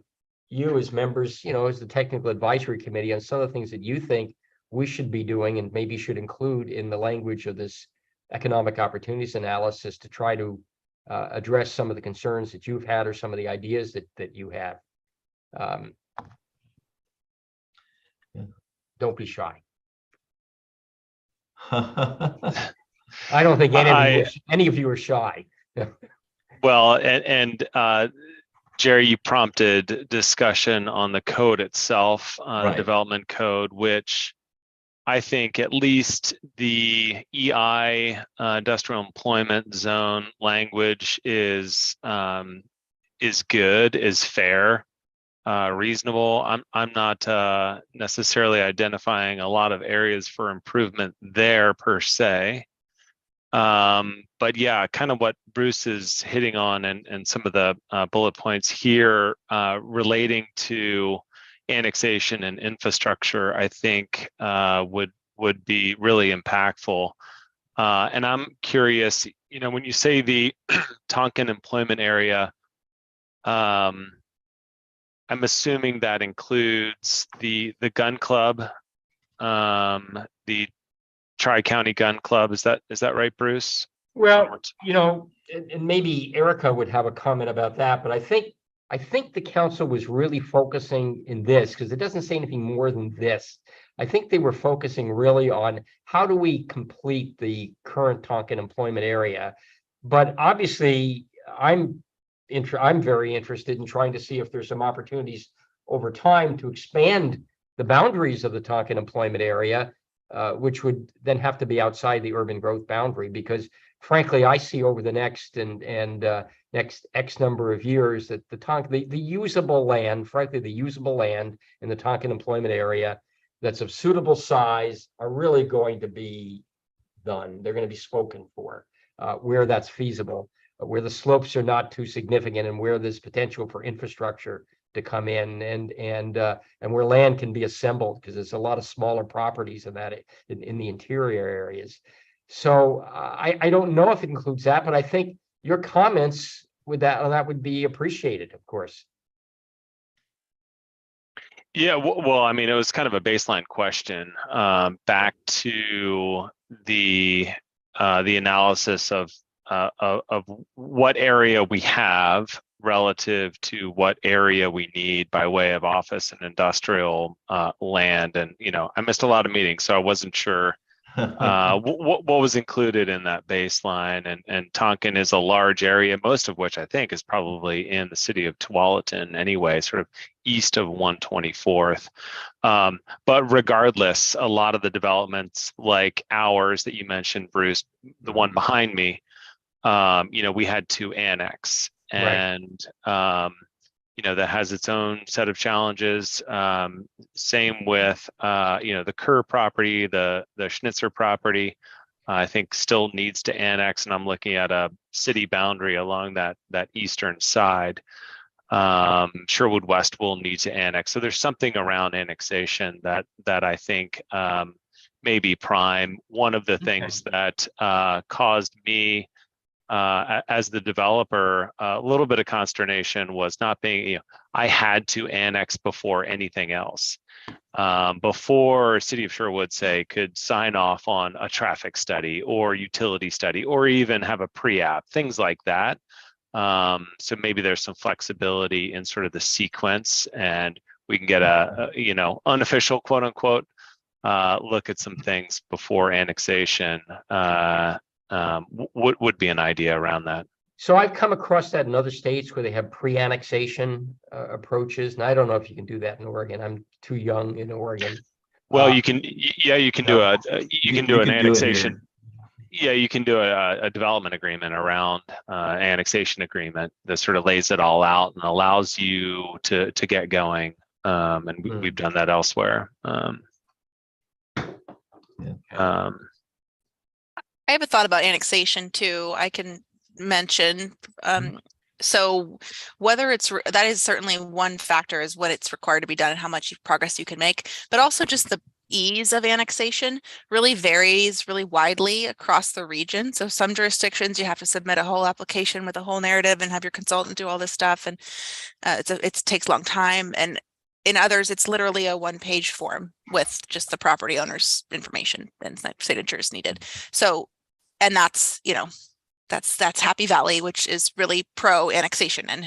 you as members, you know, as the technical advisory committee, on some of the things that you think we should be doing and maybe should include in the language of this economic opportunities analysis to try to address some of the concerns that you've had or some of the ideas that you have. Don't be shy. I don't think any of you are shy. Well, and Jerry, you prompted discussion on the code itself, Right. development code, which I think at least the EI industrial employment zone language is good, is fair, reasonable. I'm not necessarily identifying a lot of areas for improvement there per se. But yeah, kind of what Bruce is hitting on, and some of the bullet points here relating to annexation and infrastructure, I think would be really impactful. And I'm curious, you know, when you say the Tonkin employment area, I'm assuming that includes the gun club, the Tri-County Gun Club. Is that right, Bruce? Well, you know, and maybe Erica would have a comment about that, but I think the council was really focusing in this, because it doesn't say anything more than this. I think they were focusing really on how do we complete the current Tonkin employment area. But obviously, I'm very interested in trying to see if there's some opportunities over time to expand the boundaries of the Tonkin employment area, which would then have to be outside the urban growth boundary, because frankly, I see over the next next X number of years that the usable land, frankly, the usable land in the Tonkin employment area that's of suitable size are really going to be done. They're going to be spoken for where that's feasible, where the slopes are not too significant, and where there's potential for infrastructure to come in, and where land can be assembled, because there's a lot of smaller properties in that in the interior areas. So I don't know if it includes that, but I think your comments with that would be appreciated, of course. Yeah, well, I mean, it was kind of a baseline question back to the analysis of what area we have relative to what area we need by way of office and industrial land. And, I missed a lot of meetings, so I wasn't sure what was included in that baseline. And Tonkin is a large area, most of which I think is probably in the city of Tualatin anyway, sort of east of 124th. But regardless, a lot of the developments like ours that you mentioned, Bruce, the one behind me, we had to annex, and that has its own set of challenges. Same with the Kerr property, the Schnitzer property, I think still needs to annex, and I'm looking at a city boundary along that eastern side. Sherwood West will need to annex. So there's something around annexation that I think may be prime. One of the things that caused me as the developer, a little bit of consternation was not being, I had to annex before anything else. Before City of Sherwood, say, could sign off on a traffic study or utility study, or even have a pre-app, things like that. So maybe there's some flexibility in sort of the sequence, and we can get a unofficial, quote unquote, look at some things before annexation. Would be an idea around that. So I've come across that in other states where they have pre-annexation approaches, and I don't know if you can do that in Oregon. I'm too young in Oregon. Well, you can, you can do an annexation. Yeah, you can do a development agreement around annexation agreement that sort of lays it all out and allows you to get going. And we've done that elsewhere. I have a thought about annexation too. I can mention. So whether that is certainly one factor, is what it's required to be done and how much progress you can make, but also just the ease of annexation really varies really widely across the region. So some jurisdictions you have to submit a whole application with a whole narrative and have your consultant do all this stuff, and it takes a long time. And in others, it's literally a one-page form with just the property owner's information and signatures needed. So, and that's, that's Happy Valley, which is really pro annexation and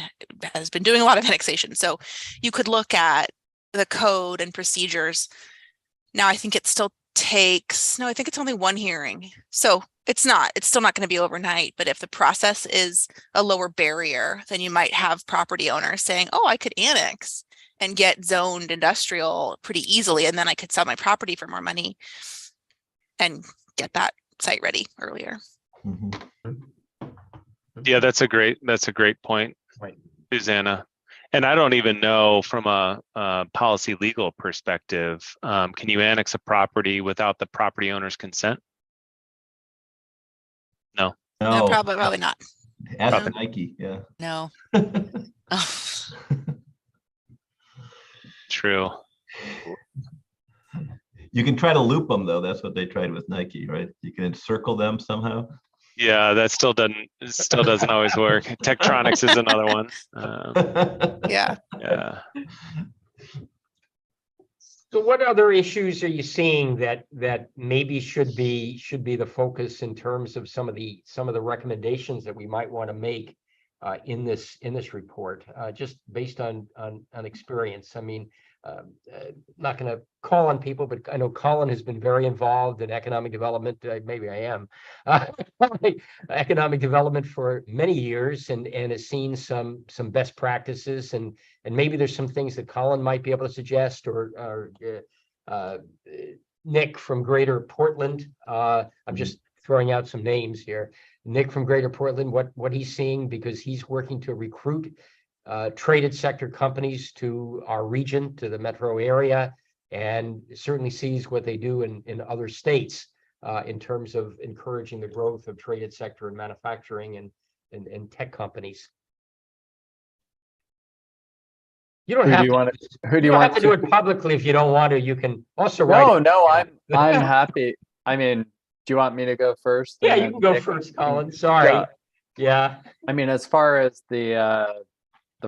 has been doing a lot of annexation. So you could look at the code and procedures. Now, I think it still takes, I think it's only one hearing. So it's still not going to be overnight, but if the process is a lower barrier, then you might have property owners saying, oh, I could annex and get zoned industrial pretty easily, and then I could sell my property for more money and get that site ready earlier. Yeah, that's a great point, right, Susanna. And I don't even know from a policy legal perspective, can you annex a property without the property owner's consent? No. No, probably not. Ask Nike. Yeah. No. True. You can try to loop them though. That's what they tried with Nike, right? You can encircle them somehow. Yeah, that still doesn't always work. Tektronix is another one. Yeah. Yeah. So what other issues are you seeing that maybe should be the focus in terms of some of the recommendations that we might want to make in this report, just based on experience? I mean, not going to call on people, but I know Colin has been very involved in economic development. Maybe I am economic development for many years, and has seen some best practices, and maybe there's some things that Colin might be able to suggest, or Nick from Greater Portland. I'm just throwing out some names here. Nick from Greater Portland, what he's seeing, because he's working to recruit traded sector companies to our region, to the metro area, and certainly sees what they do in other states in terms of encouraging the growth of traded sector and manufacturing and tech companies. You don't Who have do you to. want to? Who do You you don't want have to do it publicly if you don't want to. You can also write. No, it no, down. I'm happy. I mean, do you want me to go first? Yeah, and you then can go Nick first, can- Colin. Sorry. Yeah. I mean, as far as the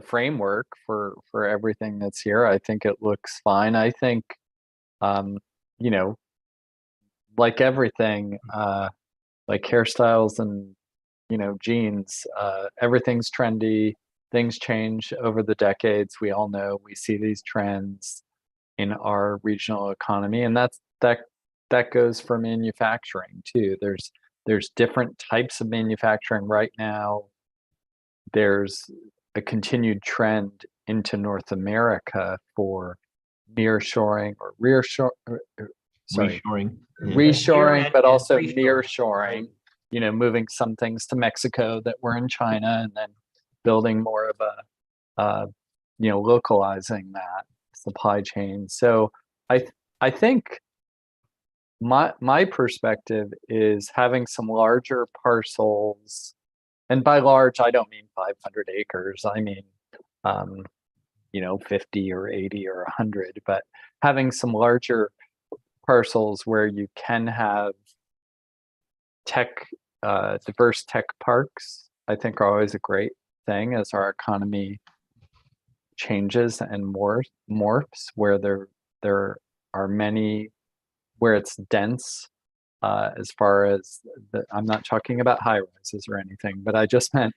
framework for everything that's here, I think it looks fine. I think, you know, like everything, like hairstyles and jeans, everything's trendy. Things change over the decades. We all know we see these trends in our regional economy, and that goes for manufacturing too. There's different types of manufacturing right now. There's a continued trend into North America for nearshoring or sorry, Reshoring. Yeah. reshoring, but also Reshoring. nearshoring. Moving some things to Mexico that were in China, and then building more of localizing that supply chain. So I think my perspective is having some larger parcels, and by large I don't mean 500 acres. I mean 50 or 80 or 100, but having some larger parcels where you can have diverse tech parks, I think are always a great thing as our economy changes and morphs, where there are many, where it's dense, as far as I'm not talking about high rises or anything, but I just meant,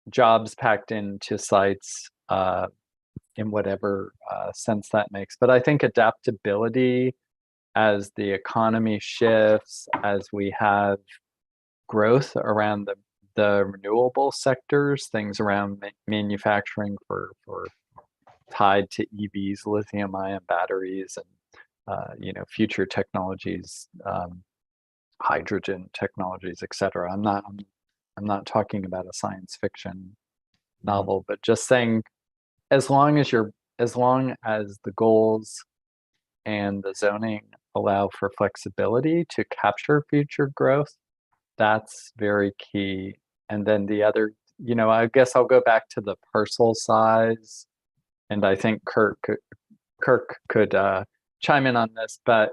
jobs packed into sites, in whatever sense that makes. But I think adaptability as the economy shifts, as we have growth around the renewable sectors, things around manufacturing for tied to EVs, lithium ion batteries, and future technologies, hydrogen technologies, etc. I'm not talking about a science fiction novel, but just saying, as long as the goals and the zoning allow for flexibility to capture future growth, that's very key. And then the other, I guess I'll go back to the parcel size, and I think Kirk could chime in on this, but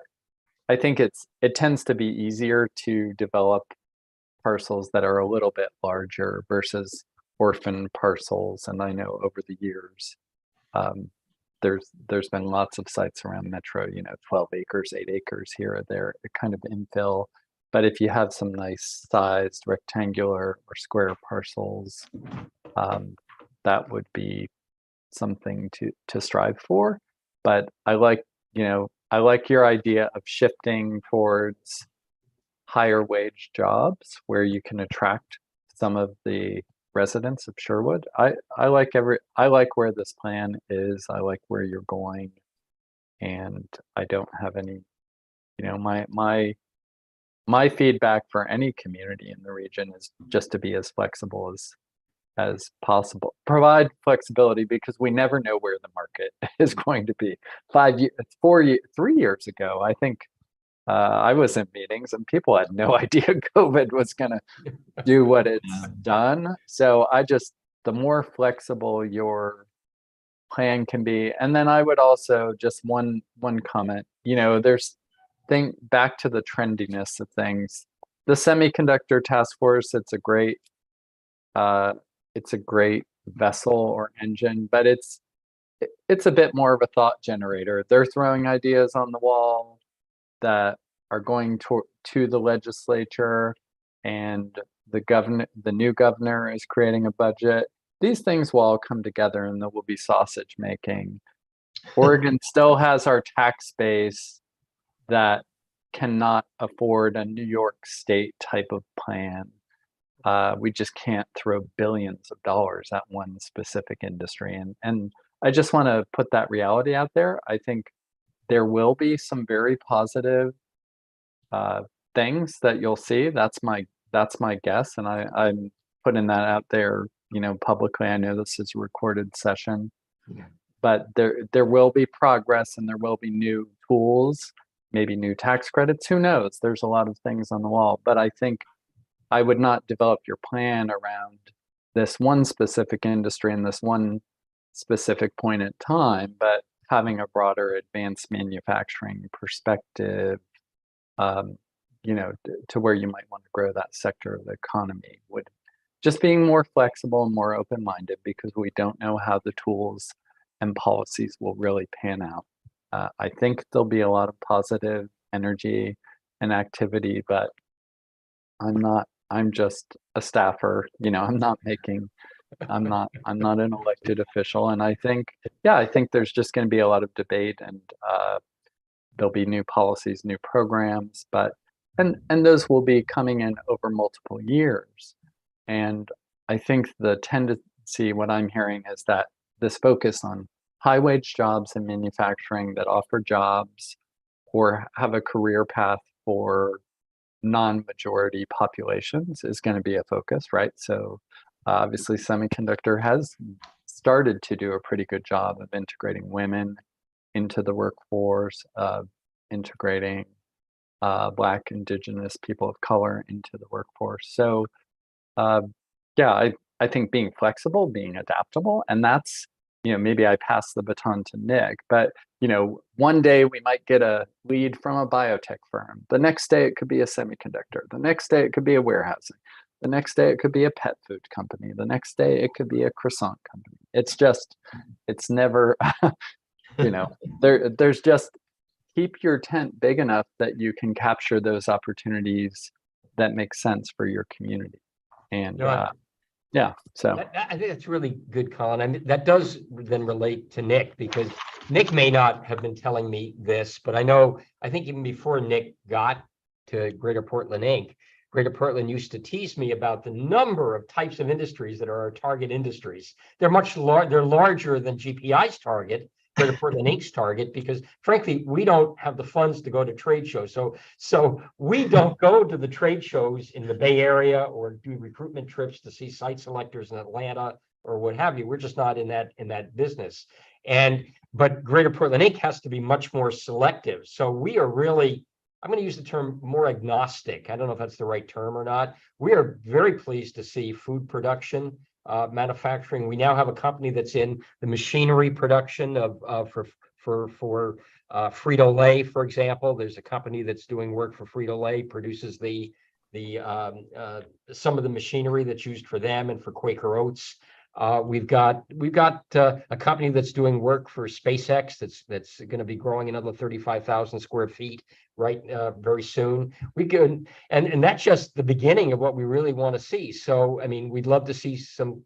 I think it tends to be easier to develop parcels that are a little bit larger versus orphan parcels. And I know over the years, there's been lots of sites around Metro, 12 acres, 8 acres here or there, kind of infill. But if you have some nice sized rectangular or square parcels, that would be something to strive for. But I like your idea of shifting towards higher wage jobs where you can attract some of the residents of Sherwood. I like where this plan is. I like where you're going, and I don't have any, my feedback for any community in the region is just to be as flexible as possible. Provide flexibility, because we never know where the market is going to be. 5 years, 4 years, 3 years ago, I think I was in meetings and people had no idea COVID was going to do what it's done. So the more flexible your plan can be. And then I would also, just one comment, back to the trendiness of things. The semiconductor task force, it's a great vessel or engine, but it's a bit more of a thought generator. They're throwing ideas on the wall that are going to the legislature, and the new governor is creating a budget. These things will all come together and there will be sausage making. Oregon still has our tax base that cannot afford a New York State type of plan. We just can't throw billions of dollars at one specific industry. And I just want to put that reality out there. I think there will be some very positive things that you'll see. That's my guess, and I'm putting that out there, publicly. I know this is a recorded session, but there will be progress, and there will be new tools, maybe new tax credits. Who knows? There's a lot of things on the wall, but I think I would not develop your plan around this one specific industry and this one specific point in time, but having a broader advanced manufacturing perspective, to where you might want to grow that sector of the economy would just being more flexible and more open-minded, because we don't know how the tools and policies will really pan out. I think there'll be a lot of positive energy and activity, but I'm just a staffer, I'm not an elected official. And I think there's just going to be a lot of debate, and there'll be new policies, new programs, and those will be coming in over multiple years. And I think the tendency, what I'm hearing, is that this focus on high wage jobs in manufacturing that offer jobs or have a career path for non-majority populations is going to be a focus, right? So obviously semiconductor has started to do a pretty good job of integrating women into the workforce, integrating Black, Indigenous, people of color into the workforce. So I think being flexible, being adaptable, and that's, maybe I pass the baton to Nick, but one day we might get a lead from a biotech firm. The next day it could be a semiconductor. The next day it could be a warehousing. The next day it could be a pet food company. The next day it could be a croissant company. It's never, there's just, keep your tent big enough that you can capture those opportunities that make sense for your community. And so I think that's really good, Colin. I mean, that does then relate to Nick, because Nick may not have been telling me this, but I think even before Nick got to Greater Portland Inc., Greater Portland used to tease me about the number of types of industries that are our target industries. They're they're larger than GPI's target, Greater Portland Inc.'s target, because frankly, we don't have the funds to go to trade shows. So we don't go to the trade shows in the Bay Area or do recruitment trips to see site selectors in Atlanta or what have you. We're just not in that business. But Greater Portland Inc. has to be much more selective. So we are really, I'm going to use the term more agnostic. I don't know if that's the right term or not. We are very pleased to see food production, manufacturing. We now have a company that's in the machinery production for Frito-Lay, for example. There's a company that's doing work for Frito-Lay, produces some of the machinery that's used for them and for Quaker Oats. We've got a company that's doing work for SpaceX that's going to be growing another 35,000 square feet very soon. And that's just the beginning of what we really want to see. So I mean, we'd love to see some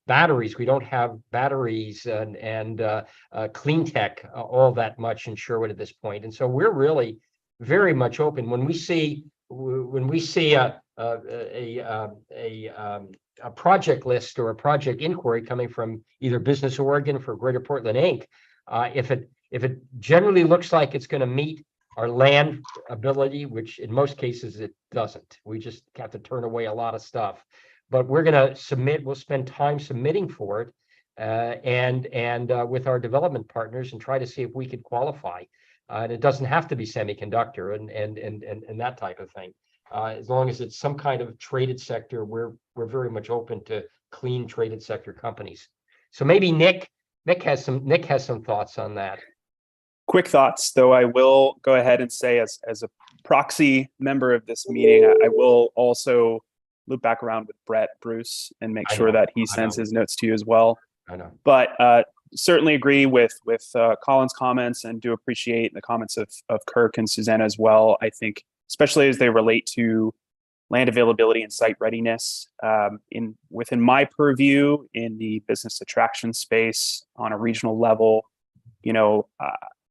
batteries. We don't have batteries and clean tech all that much in Sherwood at this point, and so we're really very much open. When we see a project list or a project inquiry coming from either Business Oregon for Greater Portland Inc., if it generally looks like it's going to meet our land ability, which in most cases it doesn't, we just have to turn away a lot of stuff. But we're going to submit. We'll spend time submitting for it, and with our development partners, and try to see if we could qualify. And it doesn't have to be semiconductor and that type of thing. As long as it's some kind of traded sector, we're very much open to clean traded sector companies. So maybe Nick has some thoughts on that. Quick thoughts, though. I will go ahead and say, as a proxy member of this meeting, I will also loop back around with Brett Bruce and make sure that he sends his notes to you as well. I know. But certainly agree with Colin's comments, and do appreciate the comments of Kirk and Susanna as well. I think, especially as they relate to land availability and site readiness, within my purview in the business attraction space on a regional level,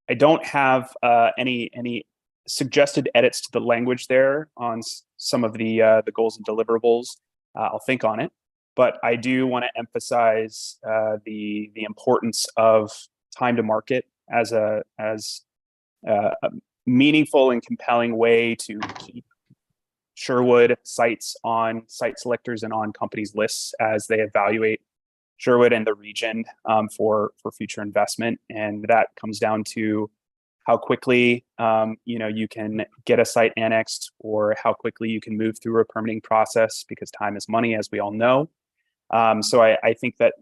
I don't have any suggested edits to the language there on some of the goals and deliverables. I'll think on it, but I do want to emphasize the importance of time to market as a meaningful and compelling way to keep Sherwood sites on site selectors and on companies' lists as they evaluate Sherwood and the region for future investment. And that comes down to how quickly you can get a site annexed, or how quickly you can move through a permitting process, because time is money, as we all know. So I think that,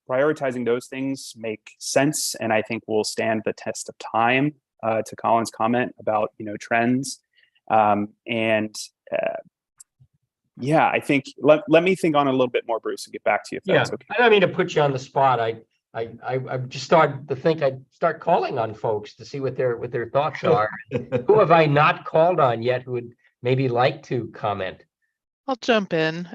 prioritizing those things make sense. And I think will stand the test of time, to Colin's comment about, trends. Yeah, I think let me think on a little bit more, Bruce, and get back to you if that's okay. I don't mean to put you on the spot. I just started to think I'd start calling on folks to see what their thoughts are. Who have I not called on yet who would maybe like to comment? I'll jump in.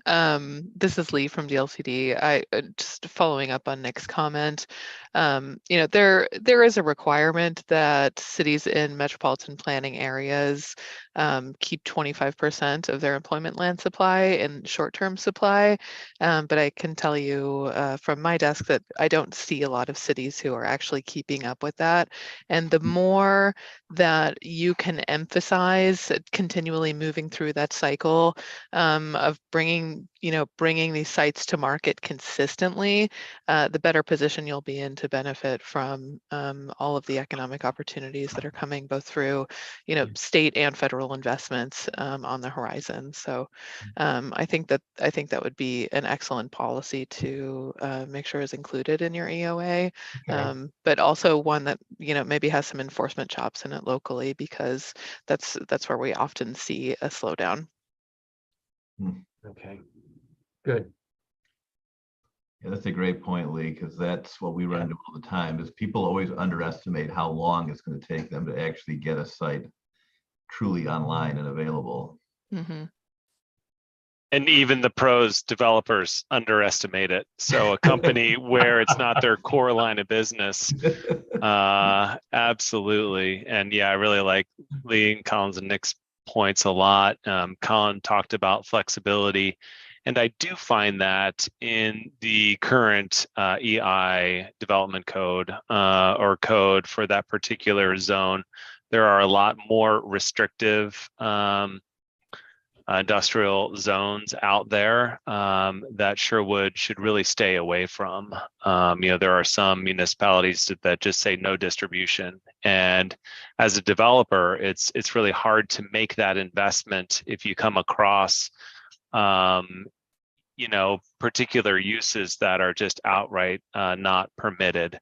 This is Lee from DLCD. I just following up on Nick's comment. There is a requirement that cities in metropolitan planning areas keep 25% of their employment land supply in short-term supply. But I can tell you from my desk that I don't see a lot of cities who are actually keeping up with that. And the more that you can emphasize continually moving through that cycle of bringing these sites to market consistently, the better position you'll be in to benefit from all of the economic opportunities that are coming both through, state and federal investments on the horizon. So I think that would be an excellent policy to make sure is included in your EOA, but also one that maybe has some enforcement chops in it locally, because that's where we often see a slowdown. Okay, good. Yeah, that's a great point, Lee, because that's what we run into all the time is people always underestimate how long it's going to take them to actually get a site truly online and available. Mm-hmm. And even the pros developers underestimate it. So a company where it's not their core line of business, absolutely. And yeah, I really like Lee and Colin's and Nick's points a lot. Colin talked about flexibility, and I do find that in the current EI development code or code for that particular zone, there are a lot more restrictive industrial zones out there that Sherwood should really stay away from. There are some municipalities that just say no distribution, and as a developer, it's really hard to make that investment if you come across particular uses that are just outright not permitted.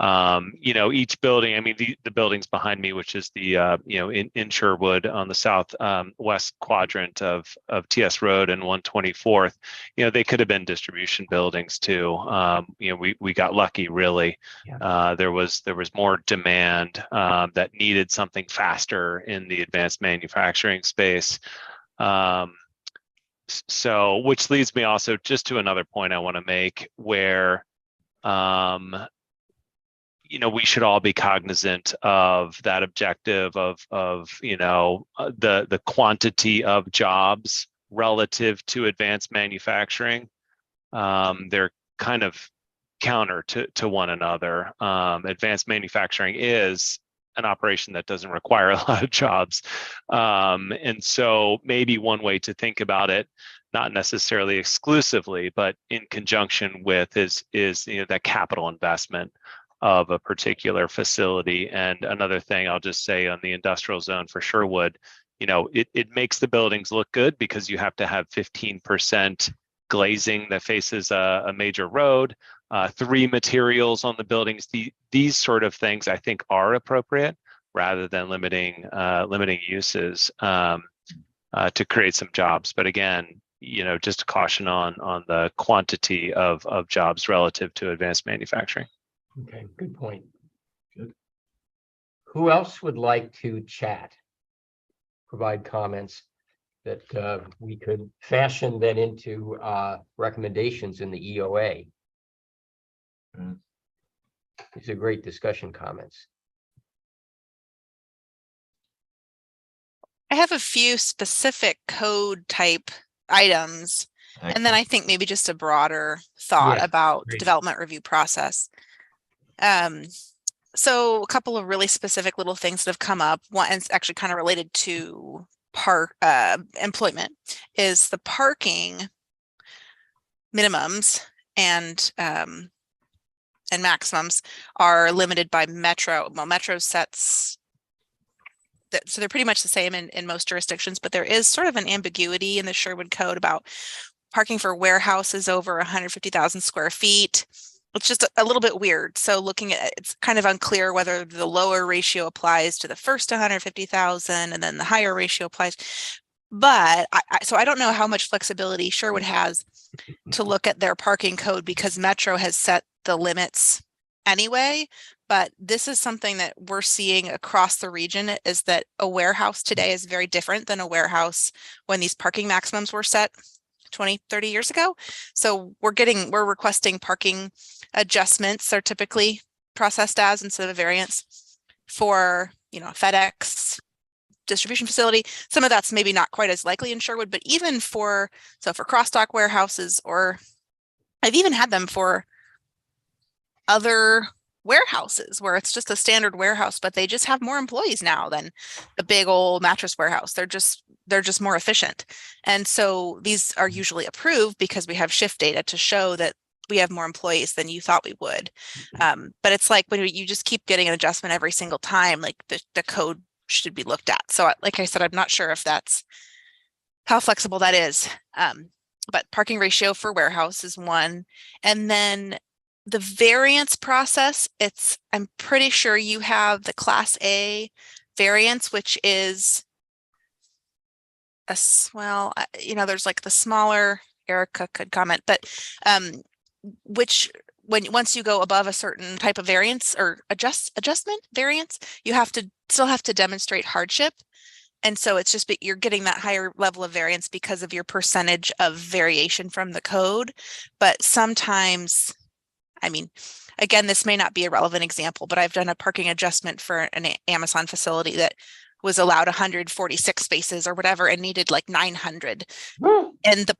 Each building, I mean, the buildings behind me, which is the, in Sherwood on the south west quadrant of TS Road and 124th, they could have been distribution buildings too. We got lucky, really. There was more demand that needed something faster in the advanced manufacturing space. So, which leads me also just to another point I want to make where, we should all be cognizant of that objective of the quantity of jobs relative to advanced manufacturing. They're kind of counter to one another. Advanced manufacturing is an operation that doesn't require a lot of jobs. And so maybe one way to think about it, not necessarily exclusively, but in conjunction with is that capital investment of a particular facility. And another thing I'll just say on the industrial zone for Sherwood, it makes the buildings look good because you have to have 15% glazing that faces a major road, 3 materials on the buildings. These sort of things I think are appropriate rather than limiting uses to create some jobs. But again, just a caution on the quantity of jobs relative to advanced manufacturing. Okay, good point. Good. Who else would like to chat? Provide comments that we could fashion then into recommendations in the EOA. These are great discussion comments. I have a few specific code type items, and then I think maybe just a broader thought about the development review process. So a couple of really specific little things that have come up. One is actually kind of related to employment, is the parking minimums and maximums are limited by Metro. Well, Metro sets that, so they're pretty much the same in most jurisdictions, but there is sort of an ambiguity in the Sherwood Code about parking for warehouses over 150,000 square feet. It's just a little bit weird. So looking at it's kind of unclear whether the lower ratio applies to the first 150,000 and then the higher ratio applies. But so I don't know how much flexibility Sherwood has to look at their parking code because Metro has set the limits anyway. But this is something that we're seeing across the region is that a warehouse today is very different than a warehouse when these parking maximums were set 20, 30 years ago. So we're requesting parking adjustments are typically processed as instead of a variance for, FedEx distribution facility. Some of that's maybe not quite as likely in Sherwood, but even for cross-dock warehouses, or I've even had them for other warehouses where it's just a standard warehouse, but they just have more employees now than the big old mattress warehouse. They're just more efficient. And so these are usually approved because we have shift data to show that we have more employees than you thought we would. But it's like when you just keep getting an adjustment every single time, like the code should be looked at. So like I said, I'm not sure if that's how flexible that is. But parking ratio for warehouse is one. And then the variance process, I'm pretty sure you have the Class A variance, which is there's like the smaller, Erica could comment, but once you go above a certain type of variance or adjustment variance, you still have to demonstrate hardship. And so it's just you're getting that higher level of variance because of your percentage of variation from the code. But sometimes, again, this may not be a relevant example, but I've done a parking adjustment for an Amazon facility that was allowed 146 spaces or whatever and needed like 900. And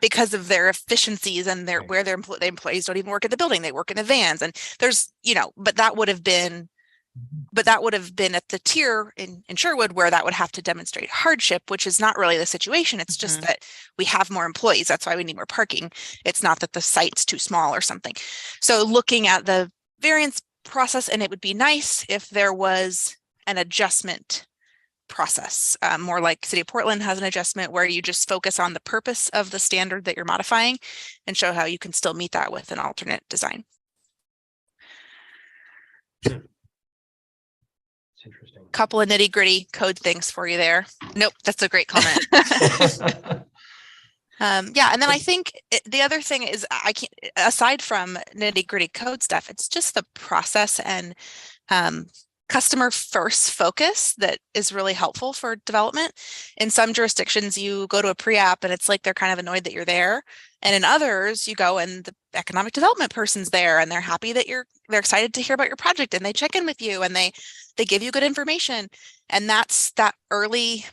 because of their efficiencies and where their employees don't even work at the building, they work in the vans, and there's, but that would have been at the tier in Sherwood where that would have to demonstrate hardship, which is not really the situation. It's just that we have more employees. That's why we need more parking. It's not that the site's too small or something. So looking at the variance process, and it would be nice if there was an adjustment process, more like City of Portland has an adjustment where you just focus on the purpose of the standard that you're modifying and show how you can still meet that with an alternate design. It's interesting. Couple of nitty gritty code things for you there. Nope, that's a great comment. Yeah, and then I think the other thing is aside from nitty gritty code stuff, it's just the process and customer first focus that is really helpful for development. In some jurisdictions, you go to a pre-app and it's like they're kind of annoyed that you're there. And in others, you go and the economic development person's there and they're happy that they're excited to hear about your project and they check in with you and they give you good information. And that early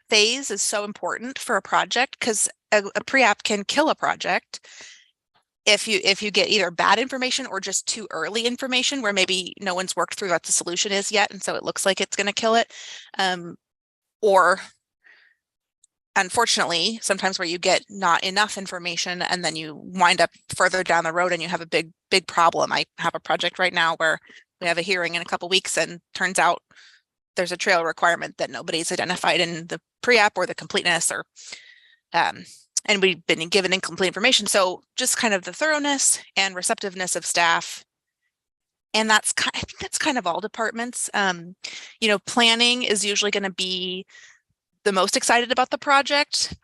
phase is so important for a project because a pre-app can kill a project if you get either bad information or just too early information where maybe no one's worked through what the solution is yet, and so it looks like it's going to kill it, or unfortunately sometimes where you get not enough information and then you wind up further down the road and you have a big problem. I have a project right now where we have a hearing in a couple weeks and turns out there's a trail requirement that nobody's identified in the pre-app or the completeness, or and we've been given incomplete information. So just kind of the thoroughness and receptiveness of staff. And I think that's kind of all departments. Planning is usually going to be the most excited about the project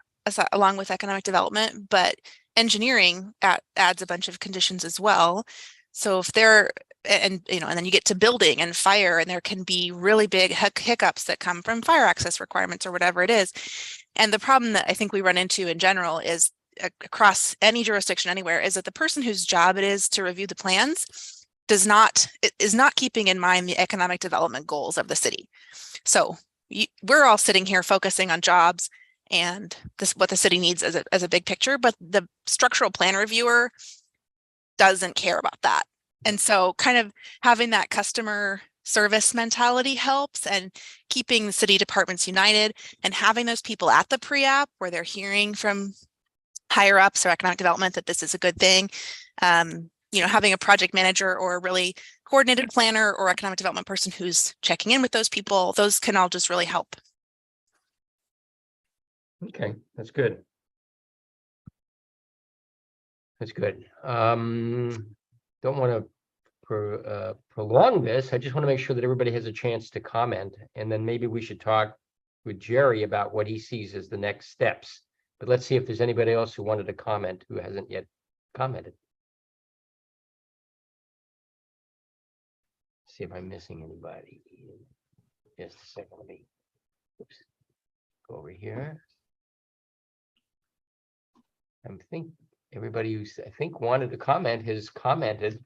along with economic development, but engineering adds a bunch of conditions as well. So if and then you get to building and fire, and there can be really big hiccups that come from fire access requirements or whatever it is. And the problem that I think we run into in general is across any jurisdiction anywhere is that the person whose job it is to review the plans is not keeping in mind the economic development goals of the city. So we're all sitting here focusing on jobs and what the city needs as a big picture, but the structural plan reviewer doesn't care about that. And so kind of having that customer service mentality helps, and keeping the city departments united and having those people at the pre-app where they're hearing from higher ups or economic development that this is a good thing. Having a project manager or a really coordinated planner or economic development person who's checking in with those people, those can all just really help. Okay, that's good. That's good. Don't want to prolong this. I just want to make sure that everybody has a chance to comment, and then maybe we should talk with Jerry about what he sees as the next steps. But let's see if there's anybody else who wanted to comment who hasn't yet commented. See if I'm missing anybody. Just a second. Let me go over here. I think everybody who's wanted to comment has commented.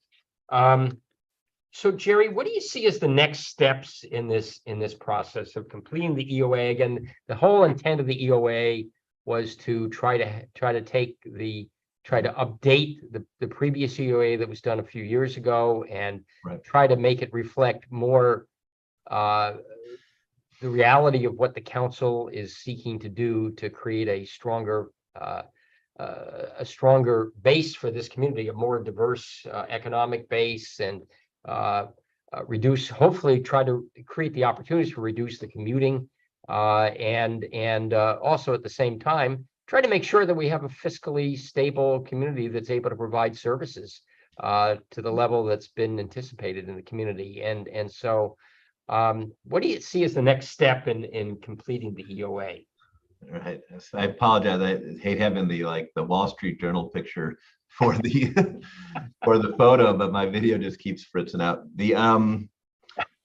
So Jerry, what do you see as the next steps in this process of completing the EOA? Again, the whole intent of the EOA was to try to update the previous EOA that was done a few years ago and try to make it reflect more the reality of what the council is seeking to do to create a stronger base for this community, a more diverse economic base, and hopefully try to create the opportunities to reduce the commuting, and also at the same time try to make sure that we have a fiscally stable community that's able to provide services to the level that's been anticipated in the community. And so what do you see as the next step in completing the EOA? Right. I apologize. I hate having the Wall Street Journal picture for the for the photo, but my video just keeps fritzing out. The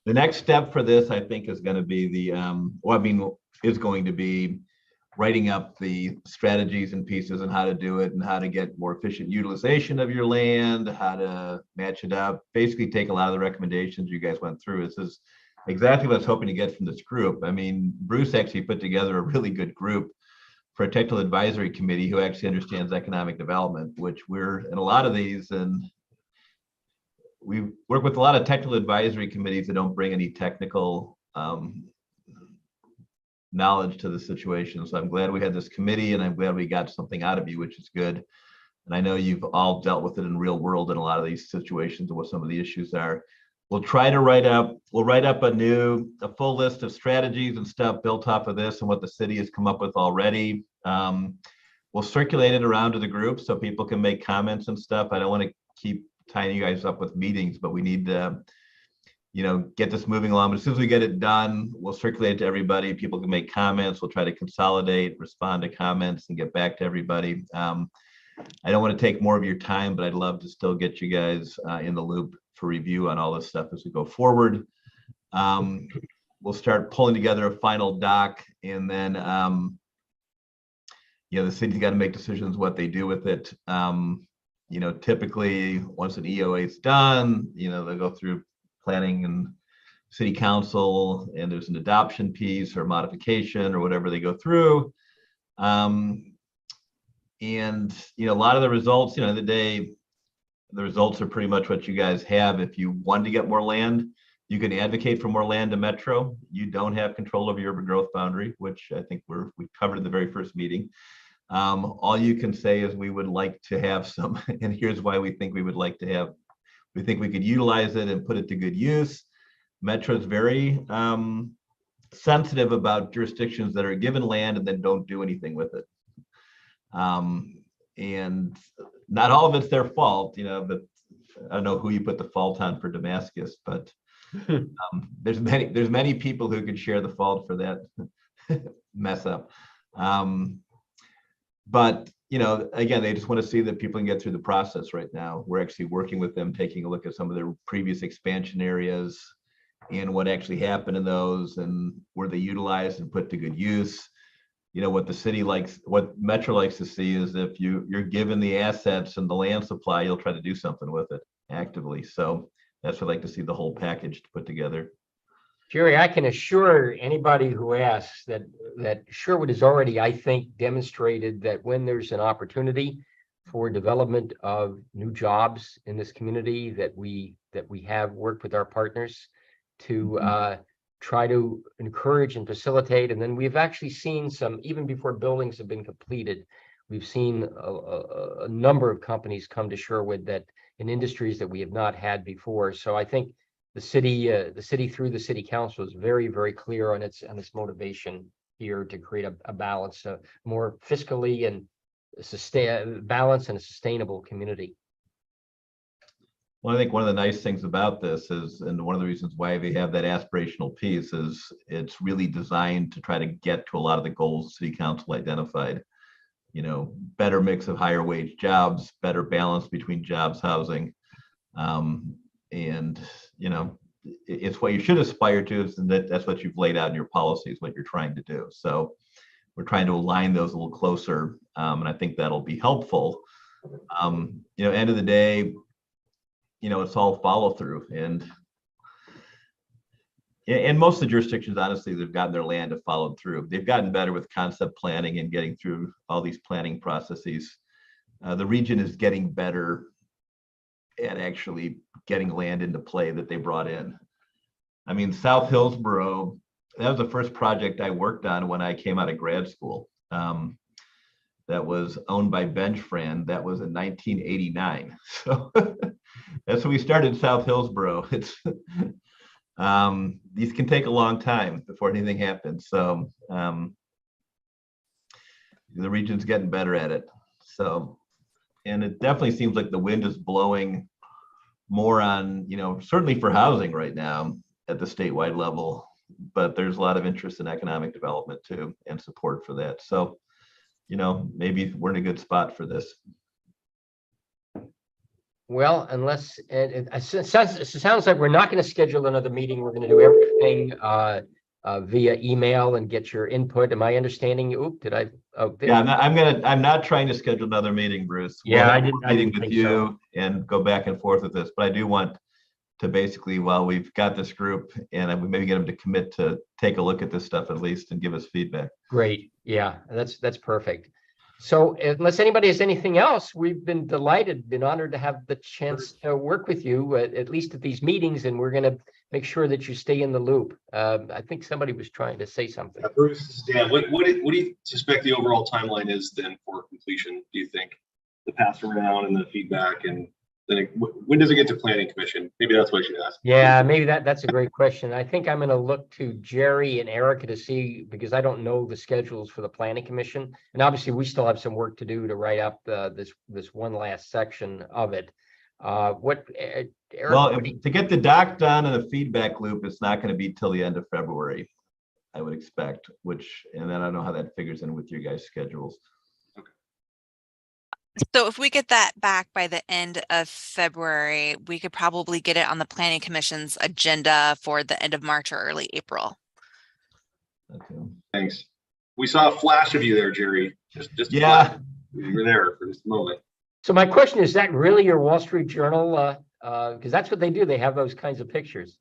next step for this, I think, is going to be is going to be writing up the strategies and pieces and how to do it and how to get more efficient utilization of your land, how to match it up, basically take a lot of the recommendations you guys went through. This is exactly what I was hoping to get from this group. I mean, Bruce actually put together a really good group for a technical advisory committee who actually understands economic development, which we're in a lot of these, and we work with a lot of technical advisory committees that don't bring any technical knowledge to the situation. So I'm glad we had this committee, and I'm glad we got something out of you, which is good. And I know you've all dealt with it in real world in a lot of these situations and what some of the issues are. We'll try to write up a full list of strategies and stuff built off of this and what the city has come up with already. We'll circulate it around to the group so people can make comments and stuff. I don't want to keep tying you guys up with meetings, but we need to, get this moving along. But as soon as we get it done, we'll circulate it to everybody. People can make comments. We'll try to consolidate, respond to comments, and get back to everybody. I don't want to take more of your time, but I'd love to still get you guys in the loop for review on all this stuff as we go forward. We'll start pulling together a final doc, and then the city's got to make decisions what they do with it. Typically once an EOA is done, they'll go through planning and city council, and there's an adoption piece or modification or whatever they go through. And a lot of the results, the day, the results are pretty much what you guys have. If you want to get more land, you can advocate for more land to Metro. You don't have control of your urban growth boundary, which I think we covered in the very first meeting. All you can say is we would like to have some, and here's why we think we would like to have. We think we could utilize it and put it to good use. Metro is very sensitive about jurisdictions that are given land and then don't do anything with it. And not all of it's their fault, but I don't know who you put the fault on for Damascus, but there's many people who could share the fault for that mess up. But again, they just want to see that people can get through the process right now. We're actually working with them, taking a look at some of their previous expansion areas and what actually happened in those and were they utilized and put to good use. What the city likes, what Metro likes to see is if you're given the assets and the land supply, you'll try to do something with it actively. So that's what I like to see the whole package put together. Jerry, I can assure anybody who asks that Sherwood has already, I think, demonstrated that when there's an opportunity for development of new jobs in this community, that we have worked with our partners to try to encourage and facilitate. And then we've actually seen some, even before buildings have been completed, we've seen a number of companies come to Sherwood that in industries that we have not had before. So I think the city through the city council is very, very clear on its motivation here to create a balance, more fiscally and balance and a sustainable community. Well, I think one of the nice things about this is, and one of the reasons why we have that aspirational piece is it's really designed to try to get to a lot of the goals the city council identified. You know, better mix of higher wage jobs, better balance between jobs, housing. And, you know, it's what you should aspire to, is that's what you've laid out in your policies, what you're trying to do. So we're trying to align those a little closer. And I think that'll be helpful. You know, end of the day, you know, it's all follow through, and most of the jurisdictions, honestly, they've gotten their land to follow through. They've gotten better with concept planning and getting through all these planning processes. The region is getting better at actually getting land into play that they brought in. I mean, South Hillsborough, that was the first project I worked on when I came out of grad school. That was owned by Bench Fran. That was in 1989. So that's when we started South Hillsborough. It's these can take a long time before anything happens. So the region's getting better at it. So, and it definitely seems like the wind is blowing more on, you know, certainly for housing right now at the statewide level, but there's a lot of interest in economic development too, and support for that. So, you know, maybe we're in a good spot for this. Well, unless it sounds like we're not going to schedule another meeting. We're going to do everything via email and get your input. Am I understanding you? Oop, did I? Oh, Yeah, I'm not trying to schedule another meeting, Bruce. Yeah, I didn't. Meeting with you so. And go back and forth with this, but I do want to basically, while we've got this group, and we maybe get them to commit to take a look at this stuff at least and give us feedback. Great. Yeah, that's perfect. So unless anybody has anything else, we've been delighted, been honored to have the chance to work with you at least at these meetings, and we're going to make sure that you stay in the loop. I think somebody was trying to say something. Bruce, this is Dan. What do you suspect the overall timeline is then for completion? Do you think the pass around and the feedback, and then when does it get to planning commission? Maybe that's what I should ask. Yeah, maybe that's a great question. I think I'm going to look to Jerry and Erica to see, because I don't know the schedules for the planning commission, and obviously we still have some work to do to write up this one last section of it. Eric, well, to get the doc done and the feedback loop, it's not going to be till the end of February, I would expect. And then I don't know how that figures in with your guys' schedules. So if we get that back by the end of February, we could probably get it on the planning commission's agenda for the end of March or early April. Okay. Thanks. We saw a flash of you there, Jerry. Just yeah, you were there for just a moment. So my question is that really your Wall Street Journal? Because that's what they do. They have those kinds of pictures.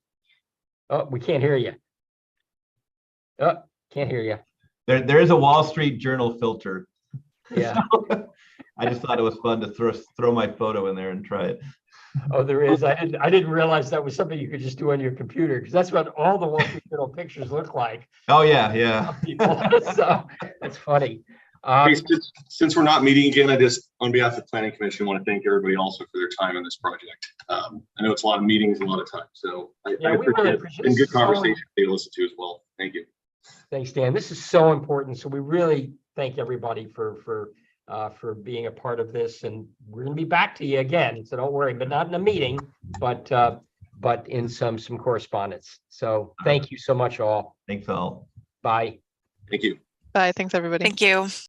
Oh, we can't hear you. Oh, can't hear you. There is a Wall Street Journal filter. Yeah. I just thought it was fun to throw my photo in there and try it. Oh, there is. I didn't realize that was something you could just do on your computer, because that's what all the Wall Street Journal pictures look like. Oh yeah. So that's funny. Hey, since we're not meeting again, I just, on behalf of the Planning Commission, want to thank everybody also for their time on this project. I know it's a lot of meetings, and a lot of time, so I really appreciate it. And good conversation to listen to as well. Thank you. Thanks, Dan. This is so important. So we really thank everybody for being a part of this, and we're going to be back to you again. So don't worry, but not in a meeting, but in some correspondence. So thank you so much, all. Thanks all. Bye. Thank you. Bye. Thanks, everybody. Thank you.